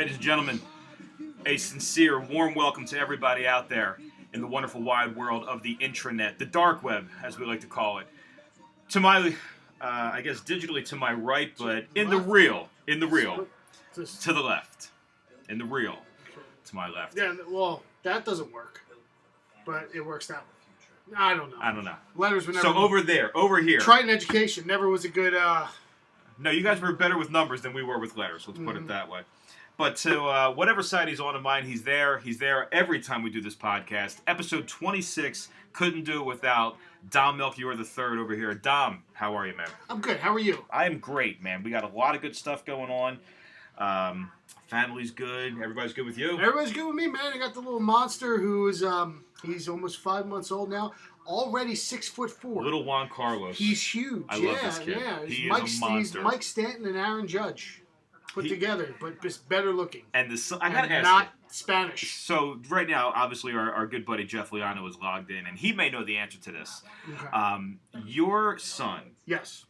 Ladies and gentlemen, a sincere, warm welcome to everybody out there in the wonderful wide world of the intranet, the dark web, as we like to call it. To my, I guess digitally to my right, but in the real, to the left. In the real, to my left. Yeah, well, that doesn't work, but it works that way. I don't know. Letters were never... So over here. Triton Education never was a good... No, you guys were better with numbers than we were with letters, let's put it that way. But to whatever side he's on of mine, he's there. He's there every time we do this podcast. Episode 26, couldn't do it without Dom Melchior III over here. Dom, how are you, man? I'm good. How are you? I am great, man. We got a lot of good stuff going on. Family's good. Everybody's good with you? Everybody's good with me, man. I got the little monster who is, he's almost 5 months old now. Already 6'4". Little Juan Carlos. He's huge. I love this kid. Yeah. He is a monster. He's Mike Stanton and Aaron Judge put together, but just better looking. And I gotta ask not you, Spanish. So right now, obviously, our good buddy Jeff Liano is logged in, and he may know the answer to this. Okay. Your son, yes,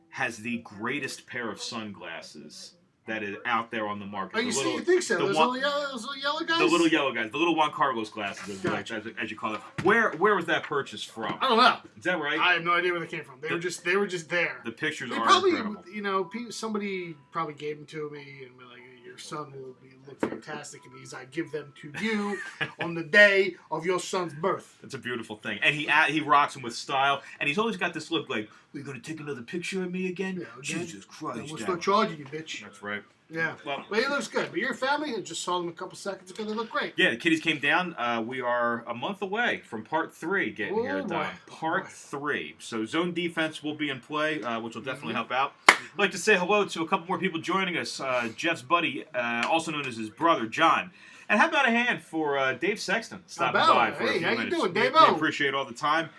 has the greatest pair of sunglasses that is out there on the market. Oh, you think so? Those little yellow guys? The little yellow guys. The little Juan Carlos glasses, Gotcha. as you call it. Where was that purchased from? I don't know. Is that right? I have no idea where they came from. They were just there. The pictures they are probably, incredible. Somebody probably gave them to me and be like, your son will look fantastic in these. I give them to you on the day of your son's birth. It's a beautiful thing. And he rocks them with style. And he's always got this look like, are you going to take another picture of me again? Yeah, Jesus Christ. We'll start charging you, bitch. That's right. Yeah. Well, he looks good. But your family, I just saw them a couple seconds ago. They look great. Yeah, the kiddies came down. We are a month away from part 3 getting here done. Part 3. So zone defense will be in play, which will definitely help out. I'd like to say hello to a couple more people joining us. Jeff's buddy, also known as his brother, John. And how about a hand for Dave Sexton stopping by for a few minutes. How you doing, Dave? We appreciate all the time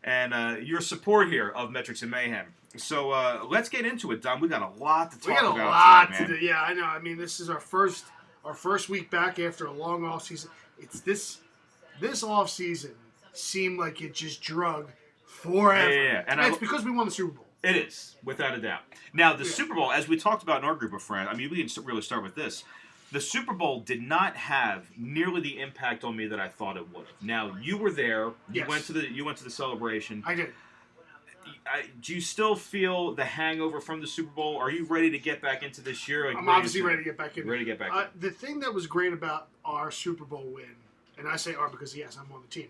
and your support here of Metrics and Mayhem. So let's get into it, Don. We got a lot to talk about. We got a lot today, to do. Yeah, I know. I mean, this is our first week back after a long off season. It's this off season seemed like it just drug forever. Yeah. And it's because we won the Super Bowl. It is, without a doubt. Now, the Super Bowl, as we talked about in our group of friends, I mean, we can really start with this. The Super Bowl did not have nearly the impact on me that I thought it would. Now, you were there. You went to the celebration. I did. Do you still feel the hangover from the Super Bowl? Are you ready to get back into this year? I'm obviously ready to get back in. Ready to get back in. The thing that was great about our Super Bowl win, and I say our because, yes, I'm on the team,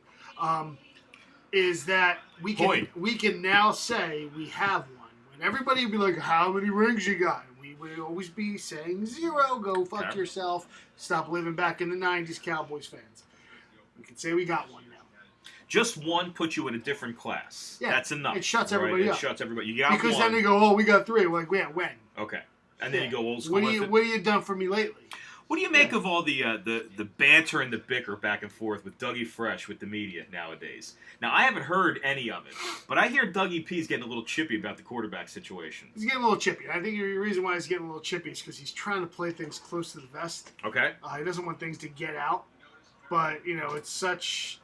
is that we can now say we have one. When everybody would be like, how many rings you got? And we would always be saying 0. Go fuck yourself. Stop living back in the 90s, Cowboys fans. We can say we got one now. Just one puts you in a different class. Yeah, that's enough. It shuts everybody up. It shuts everybody. You got because one. Then they go, oh, we got 3. We're like, yeah, when? Okay. And then you go old school. What have you done for me lately? What do you make of all the banter and the bicker back and forth with Dougie Fresh with the media nowadays? Now, I haven't heard any of it, but I hear Dougie P's getting a little chippy about the quarterback situation. He's getting a little chippy. I think the reason why he's getting a little chippy is because he's trying to play things close to the vest. Okay. He doesn't want things to get out, but it's such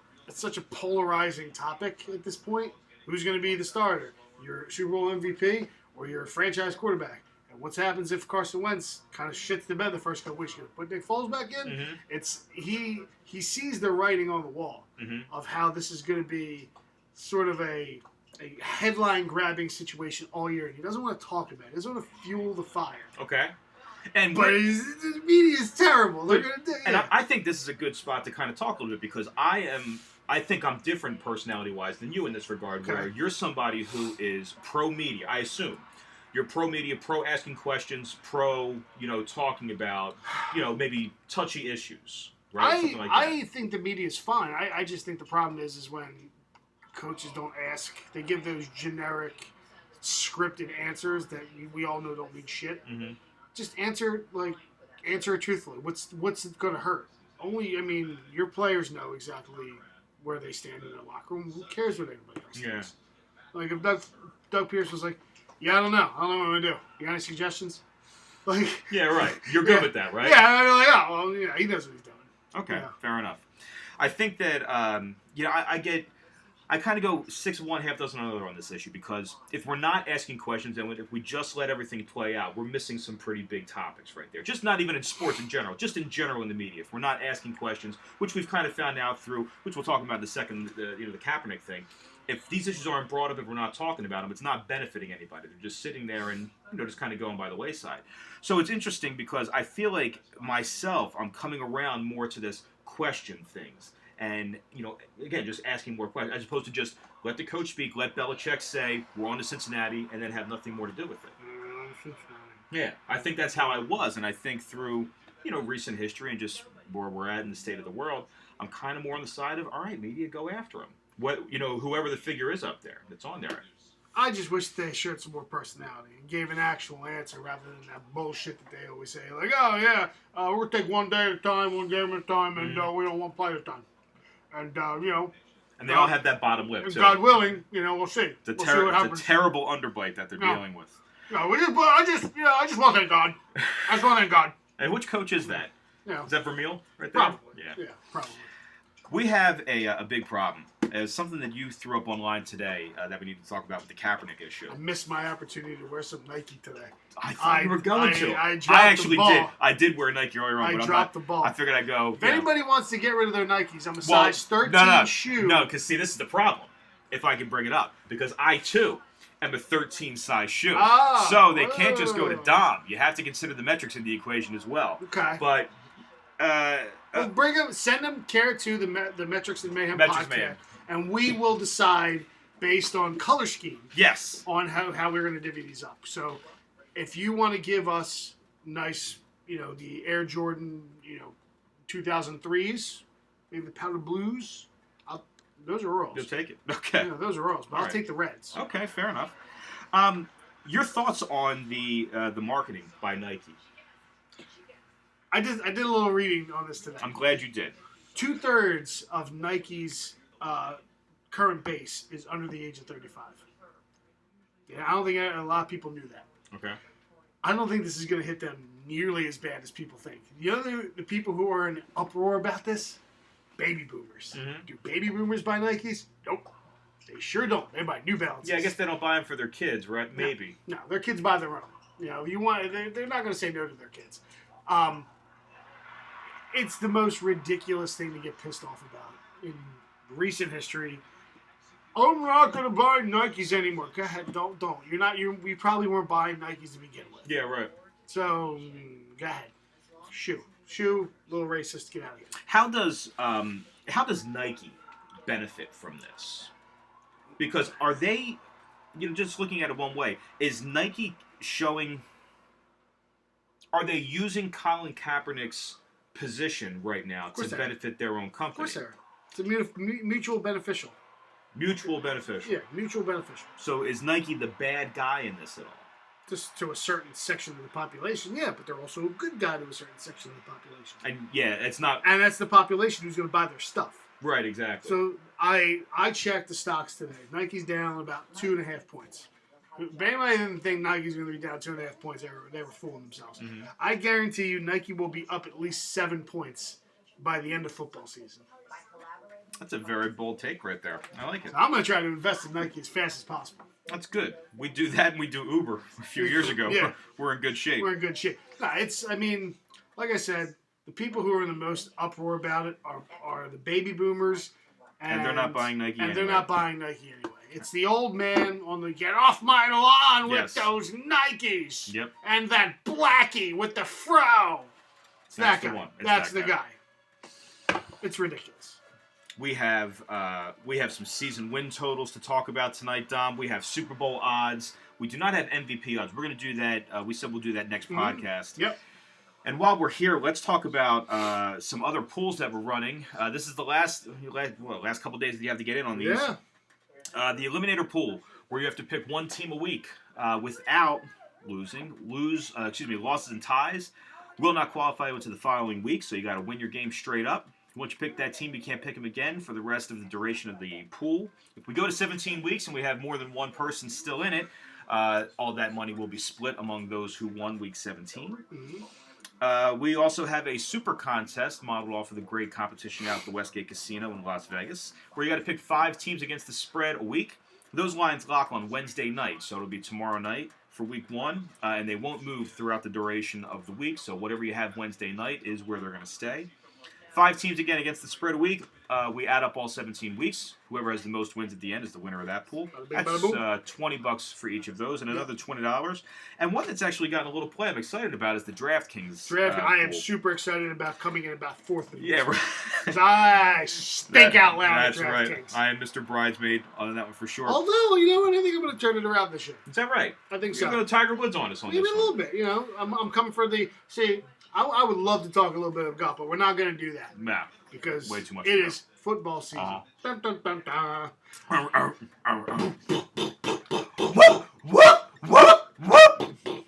a polarizing topic at this point. Who's going to be the starter? Your Super Bowl MVP or your franchise quarterback? And what happens if Carson Wentz kind of shits the bed the first couple weeks? Put Nick Foles back in? Mm-hmm. It's he sees the writing on the wall of how this is going to be sort of a headline-grabbing situation all year. He doesn't want to talk about it. He doesn't want to fuel the fire. Okay. But the media is terrible. They're going to do it. And I think this is a good spot to kind of talk a little bit because I think I'm different personality-wise than you in this regard, where you're somebody who is pro-media, I assume. You're pro-media, pro-asking questions, talking about, maybe touchy issues, right? Something like that. I think the media is fine. I just think the problem is when coaches don't ask. They give those generic, scripted answers that we all know don't mean shit. Mm-hmm. Just answer it truthfully. What's it going to hurt? Your players know exactly where they stand in their locker room. Who cares what anybody else thinks? Like if Doug Pierce was like, yeah, I don't know what I'm going to do. You got any suggestions? Yeah, right. You're good with that, right? Yeah, I'm like, oh, well, he knows what he's doing. Okay, fair enough. I think that, I I kind of go 6 of one, half dozen another on this issue, because if we're not asking questions and if we just let everything play out, we're missing some pretty big topics right there. Just not even in sports in general, just in general in the media. If we're not asking questions, which we've kind of found out through, which we'll talk about in a second, the Kaepernick thing. If these issues aren't brought up, if we're not talking about them, it's not benefiting anybody. They're just sitting there and just kind of going by the wayside. So it's interesting because I feel like myself, I'm coming around more to this question things. And, again, just asking more questions, as opposed to just let the coach speak, let Belichick say, we're on to Cincinnati, and then have nothing more to do with it. Yeah, I think that's how I was. And I think through, recent history and just where we're at in the state of the world, I'm kind of more on the side of, all right, media, go after him. Whoever the figure is up there that's on there. I just wish they showed some more personality and gave an actual answer rather than that bullshit that they always say. Like, oh, yeah, we're going to take one day at a time, one game at a time, and we don't want to play at a time. And, And they all have that bottom lip, too. God willing, we'll see. It's a terrible underbite that they're dealing with. No, I just want to thank God. I just want to thank God. And which coach is that? Yeah. Is that Vermeil right there? Probably. Yeah, probably. We have a big problem. It's something that you threw up online today that we need to talk about with the Kaepernick issue. I missed my opportunity to wear some Nike today. I thought you were going to. I actually did. I did wear Nike earlier on, but I dropped the ball. I figured I'd go. If anybody wants to get rid of their Nikes, I'm a size 13 shoe. No, because see, this is the problem. If I can bring it up, because I too am a 13 size shoe, so they can't just go to Dom. You have to consider the metrics in the equation as well. Okay. But. Bring them, send them care to the Metrics and Mayhem podcast, and we will decide based on color scheme. Yes. On how we're going to divvy these up. So, if you want to give us nice, the Air Jordan, 2003s, maybe the powder blues, those are Earls. You'll take it. Okay. Those are Earls, but I'll take the reds. Okay, fair enough. Your thoughts on the marketing by Nike? I did a little reading on this today. I'm glad you did. 2/3 of Nike's current base is under the age of 35. Yeah, I don't think a lot of people knew that. Okay. I don't think this is going to hit them nearly as bad as people think. The people who are in uproar about this, baby boomers. Mm-hmm. Do baby boomers buy Nikes? Nope. They sure don't. They buy New Balances. Yeah, I guess they don't buy them for their kids, right? Maybe. No, their kids buy their own. They're not going to say no to their kids. It's the most ridiculous thing to get pissed off about in recent history. I'm not going to buy Nikes anymore. Go ahead, don't. We probably weren't buying Nikes to begin with. Yeah, right. So, go ahead. Shoe, little racist, get out of here. How does Nike benefit from this? Because are they, just looking at it one way, is Nike showing? Are they using Colin Kaepernick's position right now to benefit their own company? Of course they are. It's a mutual beneficial. Mutual beneficial. Yeah, mutual beneficial. So is Nike the bad guy in this at all? Just to a certain section of the population, yeah, but they're also a good guy to a certain section of the population. And yeah, it's not. And that's the population who's going to buy their stuff. Right, exactly. So I checked the stocks today. Nike's down about 2.5 points. If anybody didn't think Nike's going to be down 2.5 points, they were fooling themselves. Mm-hmm. I guarantee you Nike will be up at least 7 points by the end of football season. That's a very bold take right there. I like it. So I'm going to try to invest in Nike as fast as possible. That's good. We do that and we do Uber a few years ago. Yeah. We're in good shape. We're in good shape. No, like I said, the people who are in the most uproar about it are the baby boomers. And they're not buying Nike anyway. They're not buying Nike anyway. It's the old man on the get off my lawn with those Nikes. Yep. And that blackie with the fro. It's That's that guy. The one. That's the guy. It's ridiculous. We have some season win totals to talk about tonight, Dom. We have Super Bowl odds. We do not have MVP odds. We're going to do that. We said we'll do that next podcast. Yep. And while we're here, let's talk about some other pools that we're running. This is the last couple of days that you have to get in on these. Yeah. The Eliminator pool, where you have to pick one team a week without losses and ties, will not qualify into the following week. So you got to win your game straight up. Once you pick that team, you can't pick them again for the rest of the duration of the pool. If we go to 17 weeks and we have more than one person still in it, all that money will be split among those who won week 17. Mm-hmm. We also have a super contest modeled off of the great competition out at the Westgate Casino in Las Vegas, where you got to pick 5 teams against the spread a week. Those lines lock on Wednesday night, so it'll be tomorrow night for week 1, and they won't move throughout the duration of the week, so whatever you have Wednesday night is where they're going to stay. 5 teams again against the spread a week. We add up all 17 weeks. Whoever has the most wins at the end is the winner of that pool. That's $20 for each of those, and another $20. And one that's actually gotten a little play I'm excited about is the DraftKings. I am super excited about coming in about 4th. Yeah, right. Because I stink out loud at That's right. DraftKings. I am Mr. Bridesmaid on that one for sure. Although, you know what? I think I'm going to turn it around this year. Is that right? I think so. You're going to Tiger Woods on us on Maybe this a little bit. You know, I'm coming for the... See, I would love to talk a little bit of golf, but we're not going to do that. Nah. Because way too much it is football season. Dun, dun, dun, dun.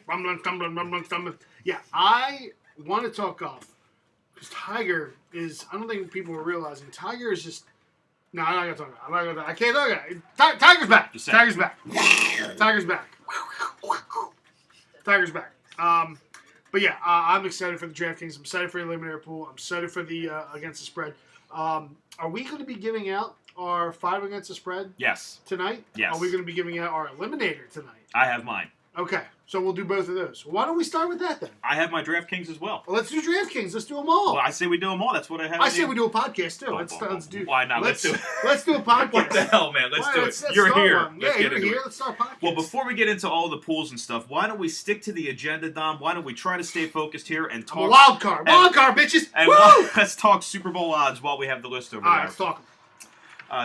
Rumbling. Yeah, I want to talk golf. Because Tiger is, I don't think people are realizing, Tiger is just, no, I'm not going to talk about it. I can't talk about it. Tiger's back. Tiger's back. Tiger's back. Tiger's back. But yeah, I'm excited for the DraftKings. I'm excited for the eliminator pool. I'm excited for the against the spread. Are we going to be giving out our 5 against the spread? Yes. Tonight? Yes. Are we going to be giving out our eliminator tonight? I have mine. Okay, so we'll do both of those. Why don't we start with that then? I have my DraftKings as well. Let's do DraftKings. Let's do them all. Well, I say we do them all. That's what I have. I say we do a podcast too. Let's do. Why not? Let's do it. Let's do a podcast. What the hell, man? Let's do it. Let's you're here. Let's get into it. Let's start a podcast. Well, before we get into all the pools and stuff, why don't we stick to the agenda, Dom? Why don't we try to stay focused here and talk... Wild card, bitches! And Woo! Let's talk Super Bowl odds while we have the list over there. All right, let's talk.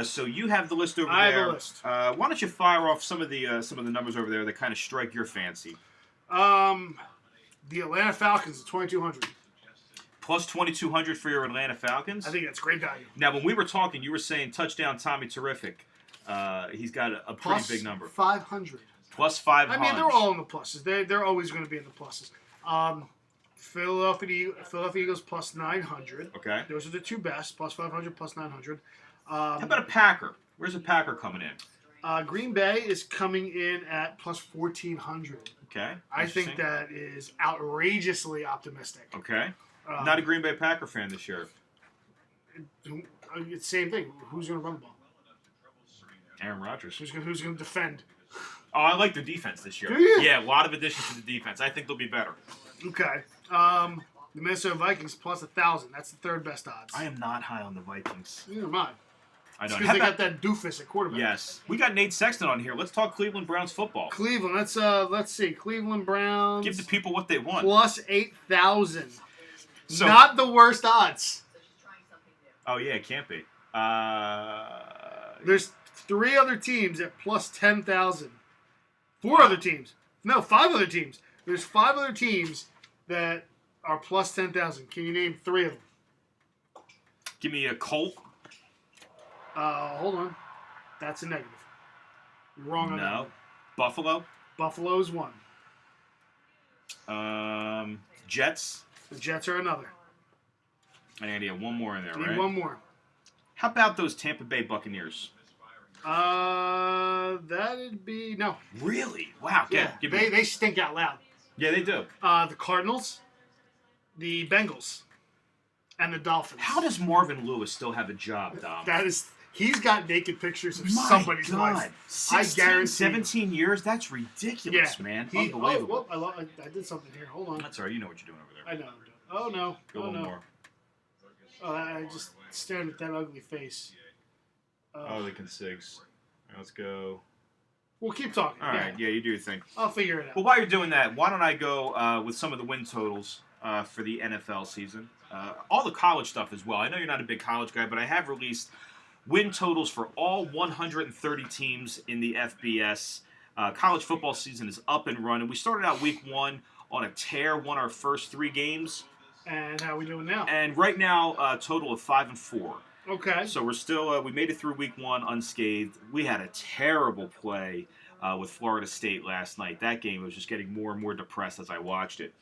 So you have the list over there. I have a list. Why don't you fire off some of the numbers over there that kind of strike your fancy? The Atlanta Falcons at 2,200. Plus 2,200 for your Atlanta Falcons? I think that's great value. Now, when we were talking, you were saying touchdown Tommy Terrific. He's got a pretty big number. 500. Plus 500. I mean, they're all in the pluses. They're always going to be in the pluses. Philadelphia Eagles plus 900. Okay. Those are the 2 best. Plus 500, plus 900. How about a Packer? Where's a Packer coming in? Green Bay is coming in at plus 1,400. Okay. I think that is outrageously optimistic. Okay. Not a Green Bay Packer fan this year. It's the same thing. Who's going to run the ball? Aaron Rodgers. Who's going to defend? Oh, I like the defense this year. Do you? Yeah, a lot of additions to the defense. I think they'll be better. Okay. The Minnesota Vikings plus 1,000. That's the 3rd best odds. I am not high on the Vikings. Neither am I. I know. Because they got that doofus at quarterback. Yes. We got Nate Sexton on here. Let's talk Cleveland Browns football. Cleveland. Let's see. Cleveland Browns. Give the people what they want. Plus 8,000. So, not the worst odds. Oh yeah, it can't be. There's 3 other teams at plus 10,000. 4 other teams. No, 5 other teams. There's 5 other teams that are plus 10,000. Can you name 3 of them? Give me a Colt. Hold on. That's a negative. You're wrong on that. No. Buffalo. Buffalo's 1. Jets. The Jets are another. And you have one more in there, Need right? one more. How about those Tampa Bay Buccaneers? That'd be no. Really? Wow. Yeah. They stink out loud. Yeah, they do. The Cardinals, the Bengals, and the Dolphins. How does Marvin Lewis still have a job, Dom? He's got naked pictures of somebody's wife. 16, I guarantee 17 years? That's ridiculous, man. Unbelievable. I did something here. Hold on. That's all right. You know what you're doing over there. I know. Oh, no. Go a little more. Oh, I just stared at that ugly face. The consigs. Right, let's go. We'll keep talking. All right. Yeah, you do your thing. I'll figure it out. Well, while you're doing that, why don't I go with some of the win totals for the NFL season? All the college stuff as well. I know you're not a big college guy, but I have released win totals for all 130 teams in the FBS. College football season is up and running. We started out week 1 on a tear, won our first 3 games. And how are we doing now? And right now, a total of 5-4. Okay. So we're still, we made it through week 1 unscathed. We had a terrible play with Florida State last night. That game was just getting more and more depressed as I watched it.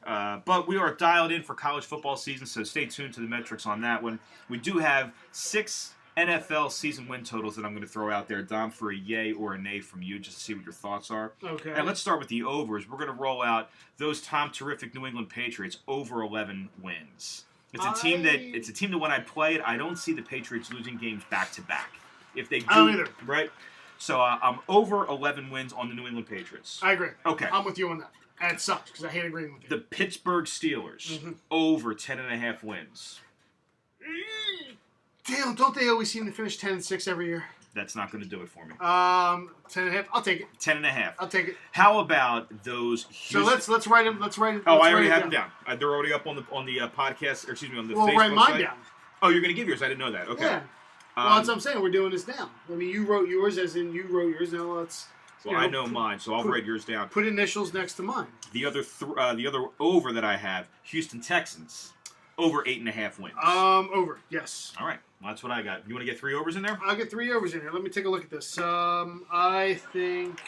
But we are dialed in for college football season, so stay tuned to the metrics on that one. We do have 6 NFL season win totals that I'm going to throw out there, Dom, for a yay or a nay from you, just to see what your thoughts are. Okay. And let's start with the overs. We're going to roll out those Tom Terrific New England Patriots over 11 wins. It's a team that when I play it, I don't see the Patriots losing games back to back. If they do, I don't either. Right? So I'm over 11 wins on the New England Patriots. I agree. Okay. I'm with you on that. And it sucks because I hate agreeing with you. The Pittsburgh Steelers over 10.5 wins. Damn, don't they always seem to finish 10-6 every year? That's not going to do it for me. 10.5. I'll take it. 10.5. I'll take it. How about those Houston... So let's write them. Let's write it. Oh, I already have them down. They're already up on the podcast. Or excuse me, on the Facebook We'll write mine site. down. Oh, you're going to give yours? I didn't know that. Okay. Yeah. Well, that's what I'm saying. We're doing this now. I mean, you wrote yours as in you wrote yours. Now let's... Well, I know mine, so I'll write yours down. Put initials next to mine. The other over that I have, Houston Texans, over 8.5 wins. Over, yes. All right, well, that's what I got. You want to get 3 overs in there? I'll get 3 overs in here. Let me take a look at this. I think...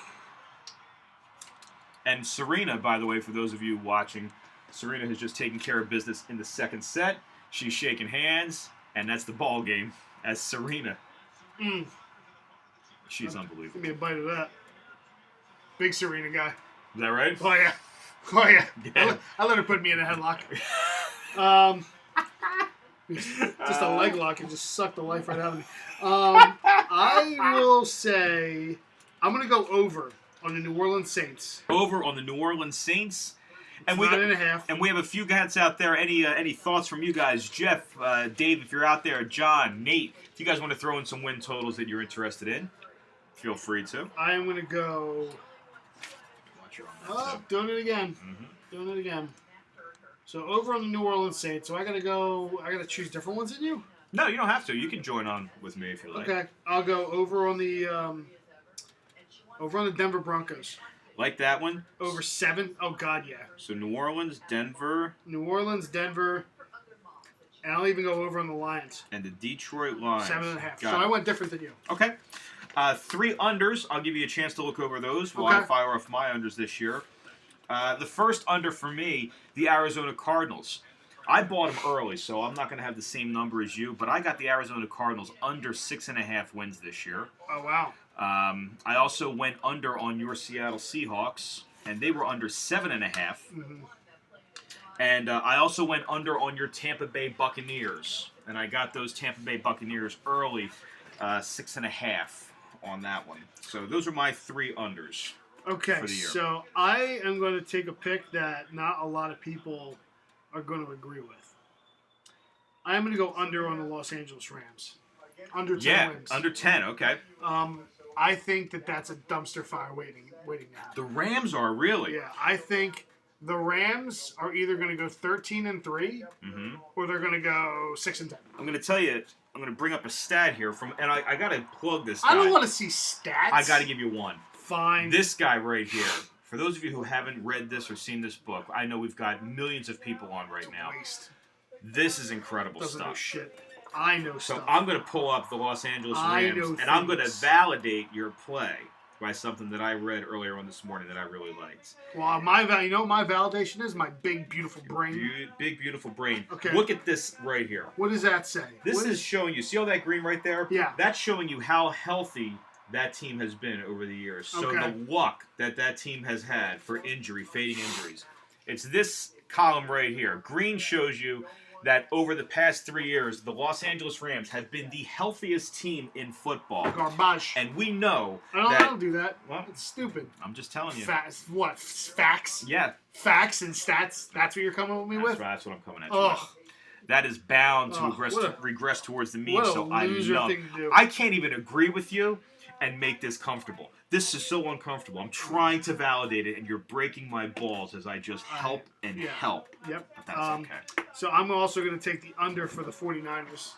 And Serena, by the way, for those of you watching, Serena has just taken care of business in the second set. She's shaking hands, and that's the ball game as Serena. She's unbelievable. Give me a bite of that. Big Serena guy. Is that right? Oh, yeah. Oh, yeah. Yeah. I let her put me in a headlock. Just a leg lock and just sucked the life right out of me. I will say I'm going to go over on the New Orleans Saints. Over on the New Orleans Saints. And we 9.5. And we have a few guys out there. Any thoughts from you guys? Jeff, Dave, if you're out there, John, Nate, if you guys want to throw in some win totals that you're interested in, feel free to. I am going to go... Oh, doing it again. Doing it again. So over on the New Orleans Saints. So I got to choose different ones than you? No, you don't have to. You can join on with me if you like. Okay. I'll go over on the Denver Broncos. Like that one? Over 7. Oh, God, yeah. So New Orleans, Denver. New Orleans, Denver. And I'll even go over on the Lions. And the Detroit Lions. 7.5. So I went different than you. Okay. 3 unders. I'll give you a chance to look over those while I fire off my unders this year. The first under for me, the Arizona Cardinals. I bought them early, so I'm not going to have the same number as you, but I got the Arizona Cardinals under 6.5 wins this year. Oh, wow. I also went under on your Seattle Seahawks, and they were under 7.5. And I also went under on your Tampa Bay Buccaneers, and I got those Tampa Bay Buccaneers early, 6.5 on that one. So those are my 3 unders. Okay, for the year. So I am going to take a pick that not a lot of people are going to agree with. I am going to go under on the Los Angeles Rams. Under 10 wins. Under 10, okay. I think that's a dumpster fire waiting to happen. The Rams are, really? Yeah, I think the Rams are either going to go 13-3 or they're going to go 6-10. I'm going to tell you, I'm going to bring up a stat here, and I got to plug this guy. I don't want to see stats. I got to give you one. Fine. This guy right here. For those of you who haven't read this or seen this book, I know we've got millions of people on right now. Waste. This is incredible Doesn't stuff. know shit. I know so stuff. I'm going to pull up the Los Angeles Rams, and I'm going to validate your play by something that I read earlier on this morning that I really liked. Well, my validation is my big, beautiful brain. Big, beautiful brain. Okay. Look at this right here. What does that say? This is showing you, see all that green right there? Yeah. That's showing you how healthy that team has been over the years. So the luck that team has had for fading injuries. It's this column right here. Green shows you that over the past 3 years, the Los Angeles Rams have been the healthiest team in football. Garbage. And we know I don't do that. Well, it's stupid. I'm just telling you. What? Facts? Yeah. Facts and stats? That's what you're coming with me with? That's what I'm coming at you with. That is bound to regress towards the mean, so I love. I can't even agree with you and make this comfortable. This is so uncomfortable. I'm trying to validate it, and you're breaking my balls as I just help and help. Yep. But that's okay. So I'm also going to take the under for the 49ers.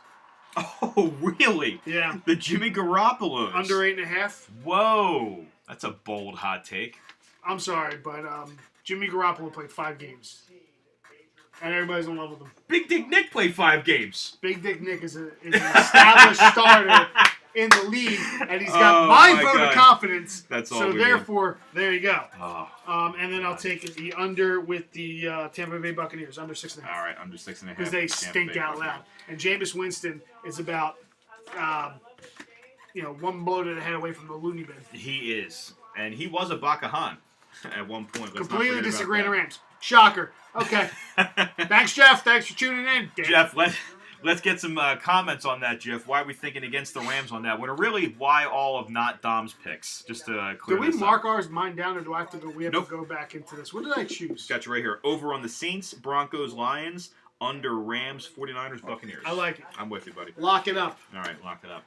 Oh, really? Yeah. The Jimmy Garoppolo's. Under 8.5. Whoa. That's a bold hot take. I'm sorry, but Jimmy Garoppolo played 5 games. And everybody's in love with him. Big Dick Nick played 5 games. Big Dick Nick is an established starter in the league, and he's got my vote of confidence. That's all. So therefore, there you go. Oh, and then I'll take the under with the Tampa Bay Buccaneers, under 6.5. All right, under 6.5. Because they stink out loud. And Jameis Winston is about one blow to the head away from the loony bin. He is. And he was a Bakahan at one point. Completely disagree on the Rams. Shocker. Okay. Thanks, Jeff. Thanks for tuning in. Jeff, let's get some comments on that, Jeff. Why are we thinking against the Rams on that? When really, why all of not Dom's picks? Just to clear this up. Do we mark mine down, or do I have to go? We have to go back into this. What did I choose? Got you right here. Over on the Saints, Broncos, Lions. Under Rams, 49ers, Buccaneers. I like it. I'm with you, buddy. Lock it up. All right, lock it up.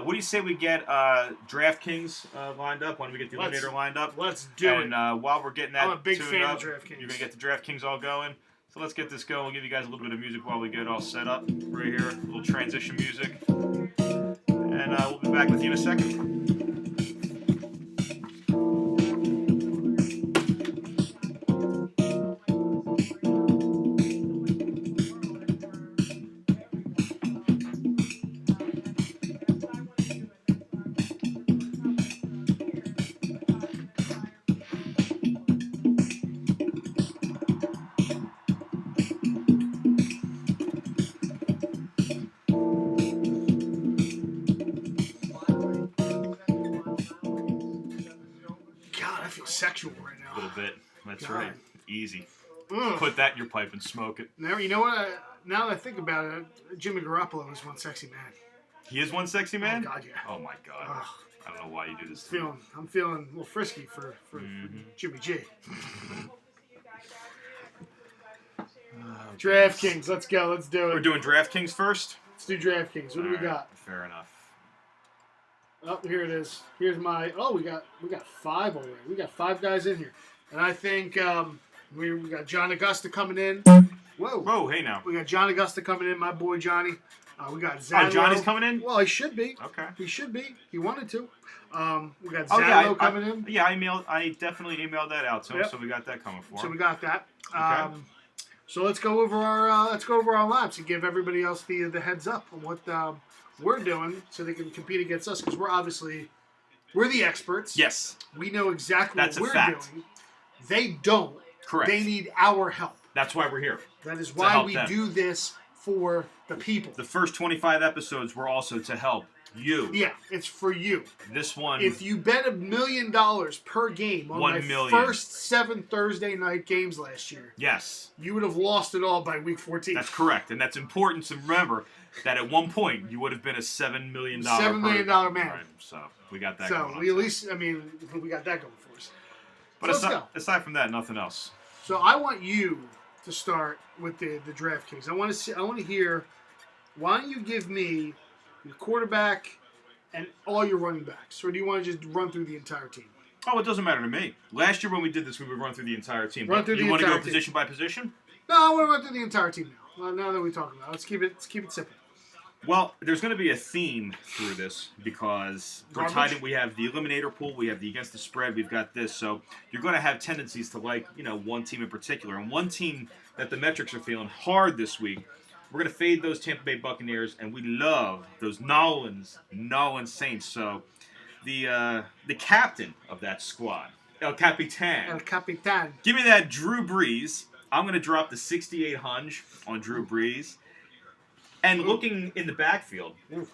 What do you say we get DraftKings lined up? When we get the Eliminator lined up? Let's do it. And while we're getting that I'm a big fan up, of DraftKings. You're going to get the DraftKings all going. So let's get this going. We'll give you guys a little bit of music while we get it all set up right here. A little transition music. And we'll be back with you in a second. Sexual right now. A little bit. That's God. right. Easy. Ugh. Put that in your pipe and smoke it. Now, you know what? Now that I think about it, Jimmy Garoppolo is one sexy man. He is one sexy man? Oh, God, yeah. Oh, my God. Ugh. I don't know why you do this. I'm feeling a little frisky for Jimmy G. DraftKings, let's go. Let's do it. We're doing DraftKings first? Let's do DraftKings. What do we got? Fair enough. Oh, here it is. Here's my. Oh, we got 5 already. We got 5 guys in here, and I think we got John Augusta coming in. Whoa! Hey now. We got John Augusta coming in. My boy Johnny. We got Zadlow. Oh, Johnny's coming in. Well, he should be. Okay. He should be. He wanted to. We got Zadlow coming in. Yeah, I definitely emailed that out to him, so we got that coming for him. So we got that. Okay. So let's go over our laps and give everybody else the heads up on what we're doing, so they can compete against us, because we're the experts. Yes. We know exactly what we're doing. They don't. Correct. They need our help. That's why we're here. That is why we do this for the people. The first 25 episodes were also to help you. Yeah, it's for you. This one. If you bet $1 million per game on my first 7 Thursday night games last year, yes, you would have lost it all by week 14. That's correct, and that's important to remember that at one point you would have been a $7 million $7 million man. Right, so we got that. So we at least, we got that going for us. But so aside from that, nothing else. So I want you to start with the DraftKings. I want to hear. Why don't you give me your quarterback and all your running backs, or do you want to just run through the entire team? Oh, it doesn't matter to me. Last year when we did this, we would run through the entire team. You want to go position by position? No, I want to run through the entire team now. Now that we're talking about it, let's keep it simple. Well, there's going to be a theme through this because we're tied in. We have the eliminator pool, we have the against the spread, we've got this. So you're going to have tendencies to like, one team in particular. And one team that the metrics are feeling hard this week, we're going to fade those Tampa Bay Buccaneers, and we love those New Orleans Saints. So the captain of that squad, El Capitan. Give me that Drew Brees. I'm going to drop the 6800 on Drew Brees. And looking in the backfield, we're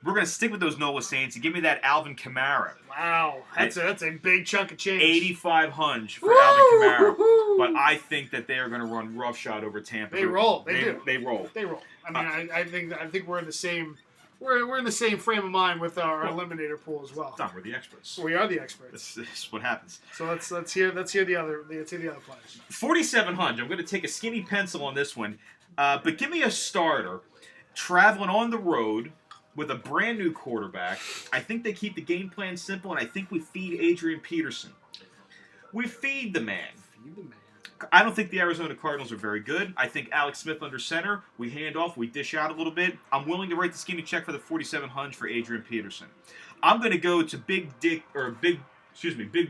going to stick with those NOLA Saints and give me that Alvin Kamara. Wow, that's a big chunk of change. 8,500 for Alvin Kamara. But I think that they are going to run roughshod over Tampa. They roll. They do. They roll. They roll. I think we're in the same. We're in the same frame of mind with our eliminator pool as well. We're the experts. We are the experts. This is what happens. So let's hear the other players. 4,700. I'm going to take a skinny pencil on this one, but give me a starter traveling on the road with a brand new quarterback. I think they keep the game plan simple, and I think we feed Adrian Peterson. We feed the man. I don't think the Arizona Cardinals are very good. I think Alex Smith under center. We hand off. We dish out a little bit. I'm willing to write the skinny check for the 4,700 for Adrian Peterson. I'm going to go to Big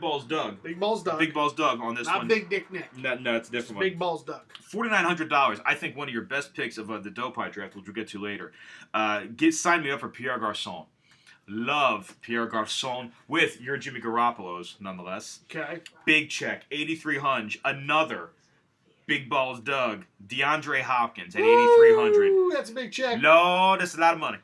Balls Doug. Big Balls Doug. Big Balls Doug on this one. Not Big Dick Nick. No, it's a different one. Big Balls Doug. $4,900. I think one of your best picks of the Dopey draft, which we'll get to later. Sign me up for Pierre Garçon. Love Pierre Garçon with your Jimmy Garoppolo's, nonetheless. Okay. Big check, 8,300. Another Big Balls Doug, DeAndre Hopkins at 8,300. That's a big check. No, that's a lot of money.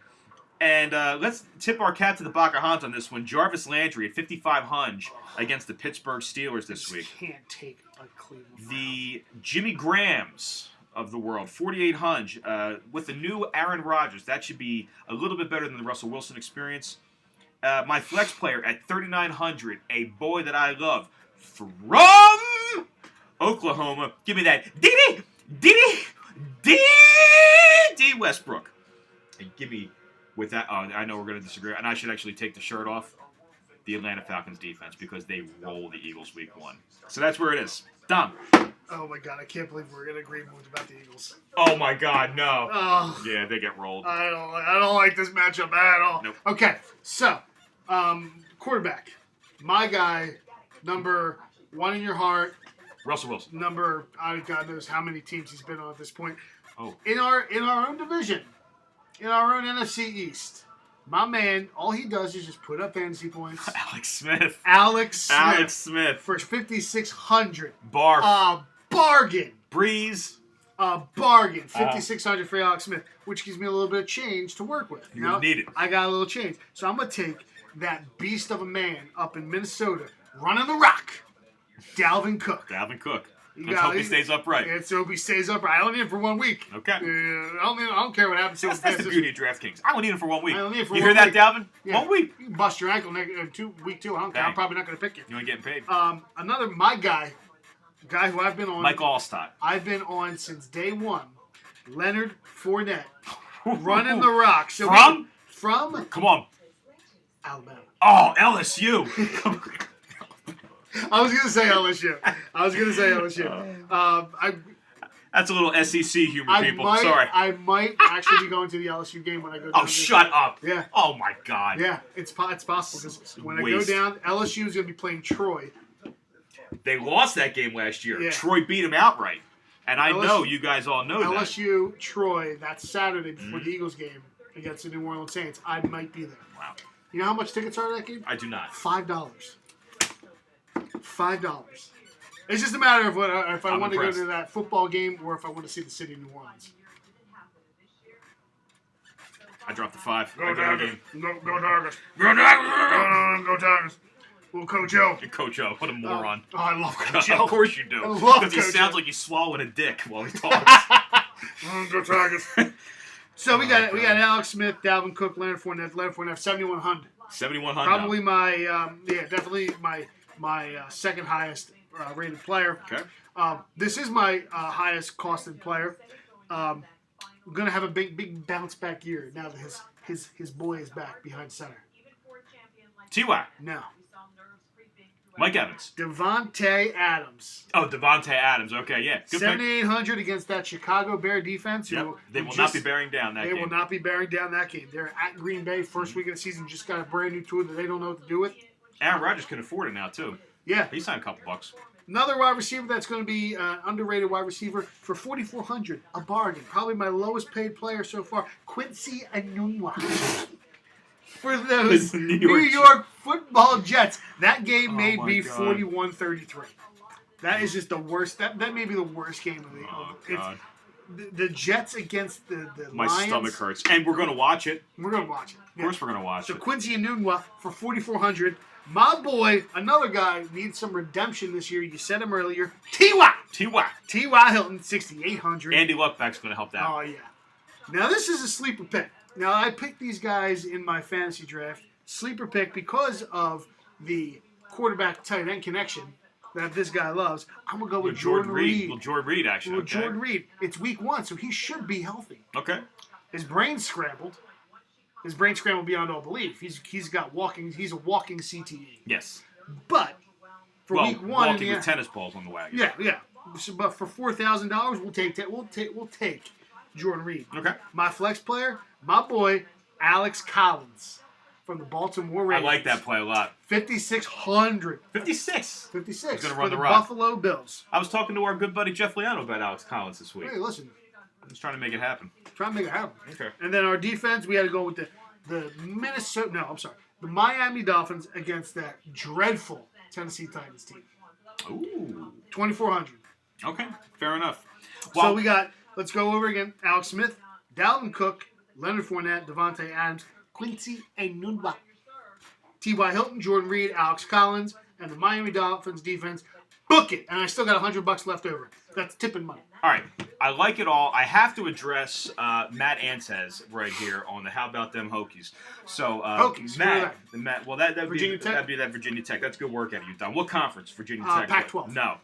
And let's tip our cat to the Bacahans on this one. Jarvis Landry at 5,500 against the Pittsburgh Steelers this week. Can't take a Cleveland. The Jimmy Grahams of the world, 4,800. With the new Aaron Rodgers, that should be a little bit better than the Russell Wilson experience. My flex player at 3,900, a boy that I love from Oklahoma. Give me that D Westbrook. And give me with that. Oh, I know we're going to disagree, and I should actually take the shirt off. The Atlanta Falcons defense because they roll the Eagles week 1. So that's where it is. Done. Oh my God, I can't believe we're in agreement about the Eagles. Oh my God, no. Oh, Yeah, they get rolled. I don't like this matchup at all. Nope. Okay, so quarterback, my guy, number 1 in your heart. Russell Wilson. Number, God knows how many teams he's been on at this point. Oh. In our own division, in our own NFC East, my man, all he does is just put up fantasy points. Alex Smith. For 5,600. Barf. A bargain. Breeze. A bargain. 5,600 for Alex Smith, which gives me a little bit of change to work with. You need it. I got a little change. So I'm going to take that beast of a man up in Minnesota, running the rock, Dalvin Cook. Let's hope he stays upright. Let's hope he stays upright. I don't need him for 1 week. Okay. I don't care what happens to him. That's the beauty of DraftKings. I don't need him for 1 week. I don't need him for you 1 hear week. that, Dalvin? Yeah. 1 week. You can bust your ankle week 2. I don't care. I'm probably not going to pick you. You ain't getting paid. Another, my guy who I've been on. Mike Allstott. I've been on since day 1. Leonard Fournette. Running the rock. So from? Come on. Alabama. Oh, LSU. I was going to say LSU. That's a little SEC humor, people. Sorry. I might actually be going to the LSU game when I go down. Oh, shut up. Yeah. Oh, my God. Yeah, it's possible because when I go down, LSU is going to be playing Troy. They lost that game last year. Yeah. Troy beat them outright. And I know you guys all know that. LSU, Troy, that's Saturday before the Eagles game against the New Orleans Saints. I might be there. Wow. You know how much tickets are to that game? I do not. $5. It's just a matter of if I want to go to that football game or if I want to see the city of New Orleans. I dropped the 5. Go Tigers. Go Tigers. Go Tigers. Well, Coach O. Coach O. What a moron. I love Coach O. Of course you do. I love Coach O. Because he sounds like he's swallowing a dick while he talks. Go Tigers. So we got Alex Smith, Dalvin Cook, Leonard Fournette, 7,100. 7,100. Probably my definitely my second highest rated player. Okay. This is my highest costed player. We're gonna have a big bounce back year now that his boy is back behind center. T.Y. No. Mike Evans. Devontae Adams. Oh, Devontae Adams. Okay, yeah. 7,800 against that Chicago Bear defense. Yep. They will not be bearing down that game. They will not be bearing down that game. They're at Green Bay, first week of the season, just got a brand new tour that they don't know what to do with. Aaron Rodgers can afford it now, too. Yeah. He signed a couple bucks. Another wide receiver that's going to be underrated wide receiver for 4,400, a bargain. Probably my lowest paid player so far, Quincy Enunwa. For those New York Football Jets. That game made me 41-33. That is just the worst. That may be the worst game of the year. The Jets against the My Lions. stomach hurts. And we're going to watch it. We're going to watch it. Of course we're going to watch it. So Quincy Enunwa for 4,400. My boy, another guy, needs some redemption this year. You said him earlier. T.Y. T.Y. Hilton, 6,800. Andy Luckback's going to help that. Oh, yeah. Now, this is a sleeper pick. Now, I picked these guys in my fantasy draft. Sleeper pick because of the quarterback tight end connection that this guy loves. I'm going to go with Jordan Reed. Well, Jordan Reed, actually. Well, Jordan Reed. It's week 1, so he should be healthy. Okay. His brain's scrambled. His brain scrambled beyond all belief. He's a walking CTE. Yes. But for week 1, walking with tennis balls on the wagon. Yeah. So, but for $4,000, we'll take that. We'll take Jordan Reed. Okay. My flex player, my boy Alex Collins from the Baltimore Ravens. I like that play a lot. 5,600. 56. He's going to run the rock. Buffalo Bills. I was talking to our good buddy Jeff Liano about Alex Collins this week. Hey, listen. I'm just trying to make it happen. Okay. And then our defense, we had to go with the Miami Dolphins against that dreadful Tennessee Titans team. Ooh. 2,400. Okay, fair enough. So we got, let's go over again, Alex Smith, Dalvin Cook, Leonard Fournette, Devontae Adams, Quincy Enunwa. T.Y. Hilton, Jordan Reed, Alex Collins, and the Miami Dolphins defense. Book it, and I still got $100 left over. That's tipping money. All right, I like it all. I have to address Matt Antez right here on the How About Them Hokies. So Hokies, Matt, well that'd Virginia be Tech? that'd be that Virginia Tech. That's good work out of you, Don. What conference? Virginia Tech. Pac-12. No,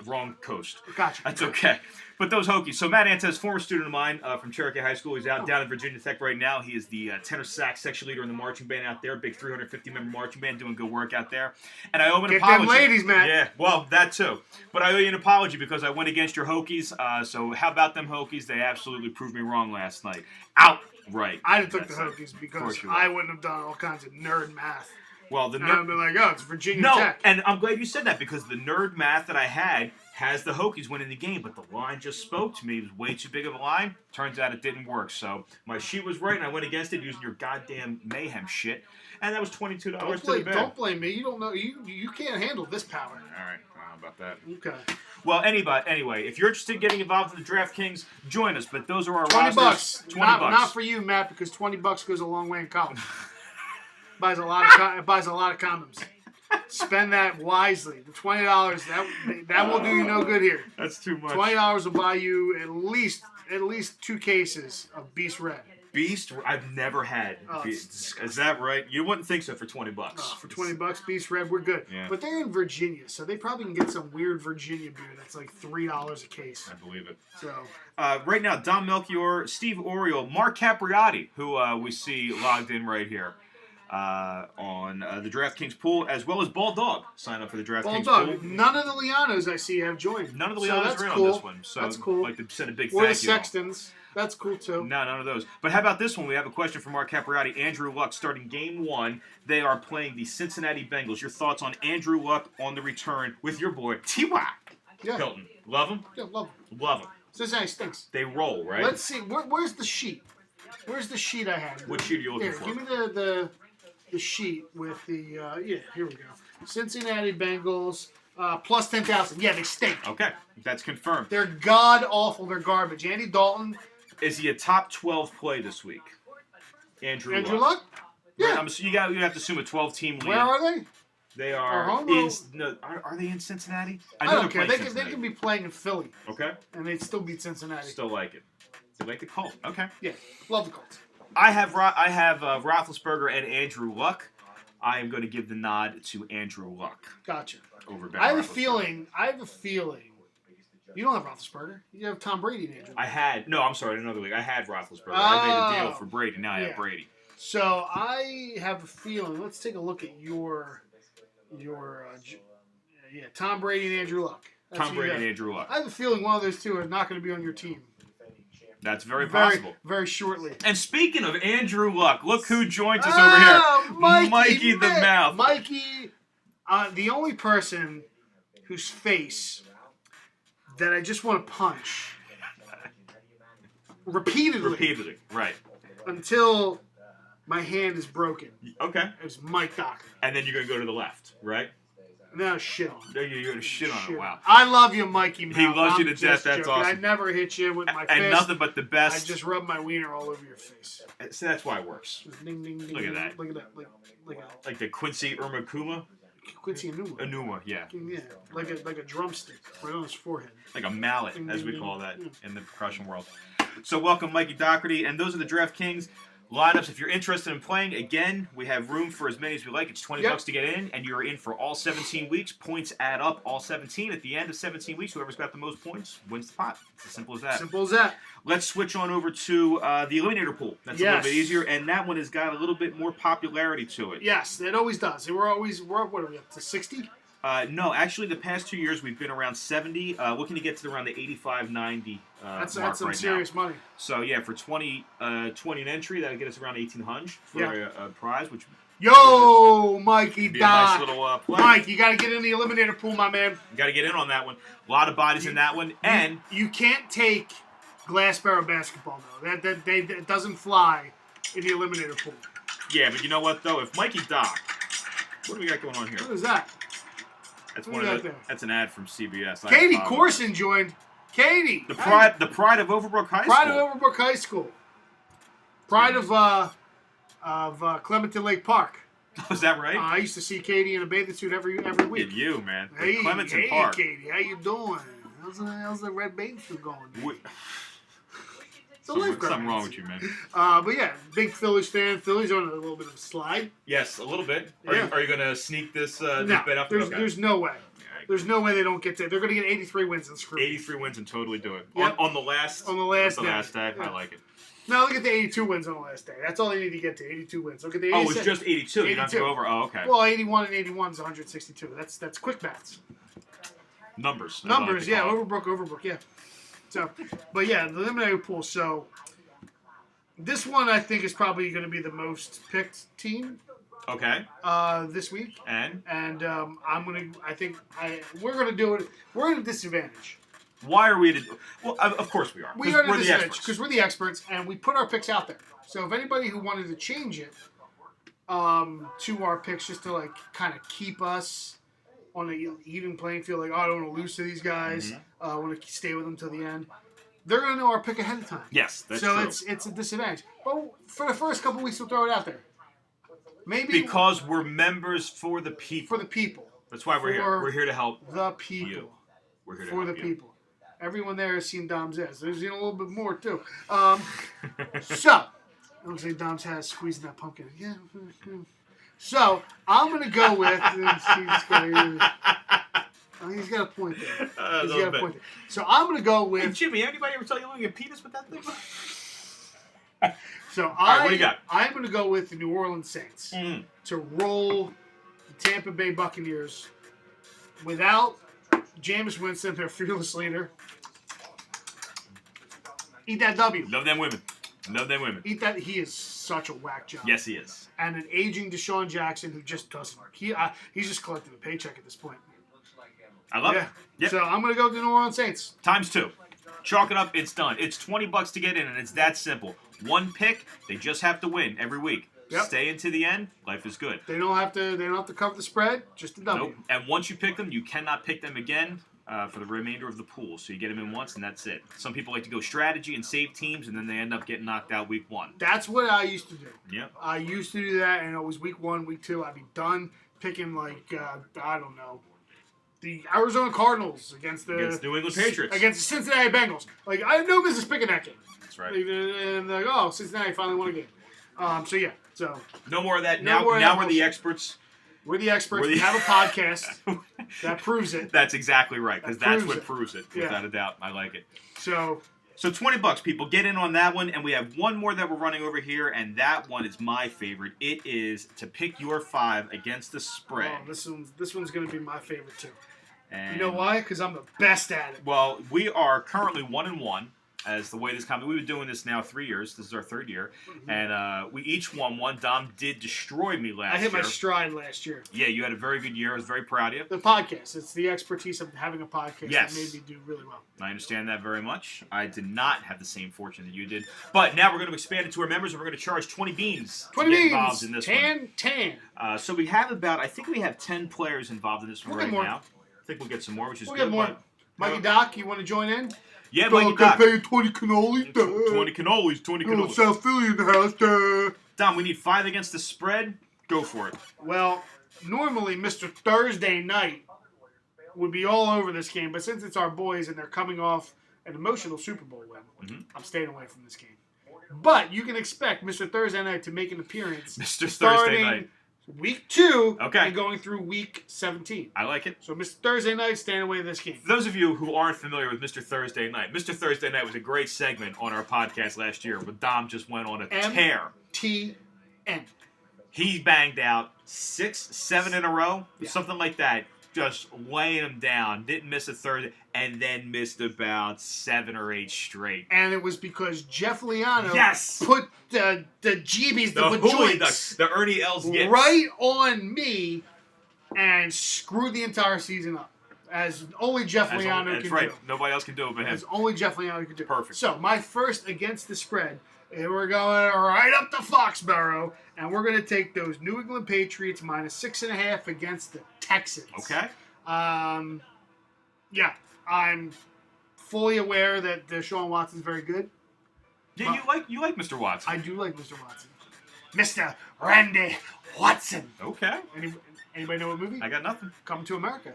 wrong coast. Gotcha. That's okay. But those Hokies. So Matt Antez, former student of mine from Cherokee High School. He's out down at Virginia Tech right now. He is the tenor sax section leader in the marching band out there. Big 350-member marching band doing good work out there. And I owe an apology. Get them ladies, Matt. Yeah, well, that too. But I owe you an apology because I went against your Hokies. So how about them Hokies? They absolutely proved me wrong last night. Outright. I'd have took the Hokies because I wouldn't have done all kinds of nerd math. Well, the I'd be like, oh, it's Virginia Tech. And I'm glad you said that because the nerd math that I had has the Hokies winning the game, but the line just spoke to me. It was way too big of a line. Turns out it didn't work. So my sheet was right, and I went against it using your goddamn Mayhem shit. And that was $22 to the bad. Don't blame me. You don't know. You can't handle this power. All right. How about that? Okay. Well, anyway, if you're interested in getting involved in the DraftKings, join us. But those are our $20. rosters. $20. Not for you, Matt, because $20 goes a long way in college. buys a lot of condoms. Spend that wisely. The $20 that will do you no good here. That's too much. $20 will buy you at least 2 cases of Beast Red. Beast, I've never had. Beast. Is that right? You wouldn't think so for $20. For $20, Beast Red, we're good. Yeah. But they're in Virginia, so they probably can get some weird Virginia beer that's like $3 a case. I believe it. So right now, Don Melchior, Steve Oriole, Mark Capriotti, who we see logged in right here on the DraftKings pool, as well as Bald Dog. Sign up for the DraftKings pool. None of the Lianos I see have joined. None of the Lianos are in on this one. So that's cool. I'd like to send a big or thank the you. Sextons. That's cool, too. No, none of those. But how about this one? We have a question from Mark Capriotti. Andrew Luck starting game 1. They are playing the Cincinnati Bengals. Your thoughts on Andrew Luck on the return with your boy, T.Y. Hilton. Love him? Yeah, love him. Love him. Cincinnati stinks. They roll, right? Let's see. Where's the sheet? Where's the sheet I had? What sheet are you looking for? Give me the sheet with the, here we go. Cincinnati Bengals. Plus 10,000. Yeah, they stink. Okay, that's confirmed. They're god-awful. They're garbage. Andy Dalton. Is he a top 12 play this week? Andrew Luck? Yeah. You have to assume a 12-team league. Where are they? They are are they in Cincinnati? I don't care. They can be playing in Philly. Okay. And they'd still beat Cincinnati. Still like it. They like the Colts. Okay. Yeah, love the Colts. I have Roethlisberger and Andrew Luck. I am going to give the nod to Andrew Luck. Gotcha. Over Ben I have a feeling. You don't have Roethlisberger. You have Tom Brady and Andrew Luck. I'm sorry, in another league. I had Roethlisberger. I made a deal for Brady. Now I have Brady. So I have a feeling. Let's take a look at your Tom Brady and Andrew Luck. Tom Brady and Andrew Luck. I have a feeling one of those two are not going to be on your team. That's very possible. Very shortly. And speaking of Andrew Luck, look who joins us over here. Mikey the Mouth. Mikey, the only person whose face that I just want to punch repeatedly, right. Until my hand is broken. Okay. It was Mike Docker. And then you're going to go to the left, right? No, shit on it. You're going to shit on it, wow. I love you, Mikey Mouth. He loves you to death, that's joking. awesome. I never hit you with my fist. And nothing but the best. I just rub my wiener all over your face. So that's why it works. Ding, ding, ding, look at that. Look at that. Look at that. Like the Quincy Irmakuma? Quincy Enunwa. Enunwa, yeah. Yeah, like a drumstick right on his forehead. Like a mallet, as we call that in the percussion world. So welcome, Mikey Doherty, and those are the DraftKings lineups. If you're interested in playing, again, we have room for as many as we like. It's $20 to get in, and you're in for all 17 weeks. Points add up all 17. At the end of 17 weeks, whoever's got the most points wins the pot. It's as simple as that. Simple as that. Let's switch on over to the Eliminator Pool. That's a little bit easier, and that one has got a little bit more popularity to it. Yes, it always does. We're what are we up to, 60? No, actually, the past 2 years we've been around 70. Looking to get to around the 85, 90 that's mark some right serious now. money. So yeah, for 20 an entry, that'll get us around 1,800 for a prize, which. Yo, Mikey be Doc. a nice little play. Mike, you got to get in the Eliminator Pool, my man. You got to get in on that one. A lot of bodies in that one, and you can't take Glass Barrel basketball though. That doesn't fly in the Eliminator Pool. Yeah, but you know what though? If Mikey Doc, what do we got going on here? What is that? That's an ad from CBS. Katie Corson joined. Katie, the pride of Overbrook High School. Pride of Overbrook High School. Pride of of Clementon Lake Park. Was that right? I used to see Katie in a bathing suit every week. Did you, man? Hey, Clementon Park. Katie, how you doing? How's the red bathing suit going? Something wrong with you, man. But yeah, big Phillies fan. Phillies are on a little bit of a slide. Yes, a little bit. Yeah. Are you going to sneak this No, bet up? there's no way. There's no way they don't get to. They're going to get 83 wins and screw. 83 wins and totally do it. Yep. On the last day. Yeah. I like it. No, look at the 82 wins on the last day. That's all they need to get to. 82 wins. Look at the. 86. Oh, it's just 82. You don't have to go over. Oh, okay. Well, 81 and 81 is 162. That's quick maths. Numbers, yeah. Overbrook, yeah. So, but yeah, the eliminator pool. So, this one I think is probably going to be the most picked team. Okay. This week. And we're gonna do it. We're at a disadvantage. Why are we? Well, of course we are. We are at a disadvantage because we're the experts, and we put our picks out there. So if anybody who wanted to change it to our picks, just to like kind of keep us on an even playing field, like, oh, I don't want to lose to these guys. I want to stay with them till the end. They're gonna know our pick ahead of time. Yes, that's true. So it's a disadvantage. But for the first couple weeks, we'll throw it out there. Maybe because we're members for the people. For the people. That's why we're here. We're here to help the people. You. We're here to for help the you. people. Everyone there has seen Dom's ass. There's seen a little bit more too. So it looks like Dom's has squeezing that pumpkin. Yeah. So I'm gonna go with. He's got a point there. He's got a point there. So I'm gonna go with. Hey, Jimmy, anybody ever tell you look at penis with that thing? So right, what do you got? I'm going to go with the New Orleans Saints to roll the Tampa Bay Buccaneers without Jameis Winston, their fearless leader. Eat that W. Love them women. Eat that. He is such a whack job. Yes, he is. And an aging Deshaun Jackson who just doesn't work. He's just collecting a paycheck at this point. I love it. Yep. So I'm going to go with the New Orleans Saints. ×2. Chalk it up. It's done. It's $20 to get in, and it's that simple. One pick. They just have to win every week. Yep. Stay into the end. Life is good. They don't have to cover the spread. Just a W. Nope. And once you pick them, you cannot pick them again for the remainder of the pool. So you get them in once, and that's it. Some people like to go strategy and save teams, and then they end up getting knocked out week 1. That's what I used to do. Yep. I used to do that, and it was week 1, week 2. I'd be done picking like I don't know. The Arizona Cardinals against New England Patriots. Against the Cincinnati Bengals. Like, I have no business picking that game. That's right. And like, oh, Cincinnati finally won a game. So, yeah. So no more of that. No more of now that we're the experts. We're the experts. We have a podcast that proves it. That's exactly right, because that's what it. proves it, Yeah. without a doubt. I like it. So $20, people. Get in on that one, and we have one more that we're running over here, and that one is my favorite. It is to pick your 5 against the spread. Oh, this one's going to be my favorite, too. And, you know why? Because I'm the best at it. Well, we are currently 1-1 as the way this company. We've been doing this now 3 years. This is our 3rd year, and we each won one. Dom did destroy me last year. I hit my stride last year. Yeah, you had a very good year. I was very proud of you. The podcast. It's the expertise of having a podcast that made me do really well. I understand that very much. I did not have the same fortune that you did. But now we're going to expand it to our members, and we're going to charge 20 beans to get involved in this one. 10. So we have I think we have 10 players involved in this one right now. I think we'll get some more, which is good. We'll get more. Mikey Doc, you want to join in? Yeah, Mikey Doc. Pay 20 cannolis. 20 cannolis, 20 cannolis. South Philly in the house. Dom, we need 5 against the spread. Go for it. Well, normally Mr. Thursday Night would be all over this game, but since it's our boys and they're coming off an emotional Super Bowl win, I'm staying away from this game. But you can expect Mr. Thursday Night to make an appearance. Mr. Thursday Night. Week 2 okay. and going through week 17. I like it. So Mr. Thursday Night, staying away this game. For those of you who aren't familiar with Mr. Thursday Night was a great segment on our podcast last year where Dom just went on a tear. MTN. He banged out 6, 7 in a row, something like that. Just laying him down. Didn't miss a Thursday, and then missed about 7 or 8 straight. And it was because Jeff Liano put the GBs, the Hoolie Ducks, the Ernie Els Gibbs, right on me and screwed the entire season up. As only Jeff Liano can do. That's right. Nobody else can do it but him. As only Jeff Liano can do. Perfect. So, my first against the spread, and we're going right up to Foxborough, and we're going to take those New England Patriots -6.5 against the Texans. Okay. Yeah, I'm fully aware that Deshaun Watson's very good. Yeah, you like Mr. Watson. I do like Mr. Watson. Mr. Randy Watson. Okay. Anybody know what movie? I got nothing. Coming to America.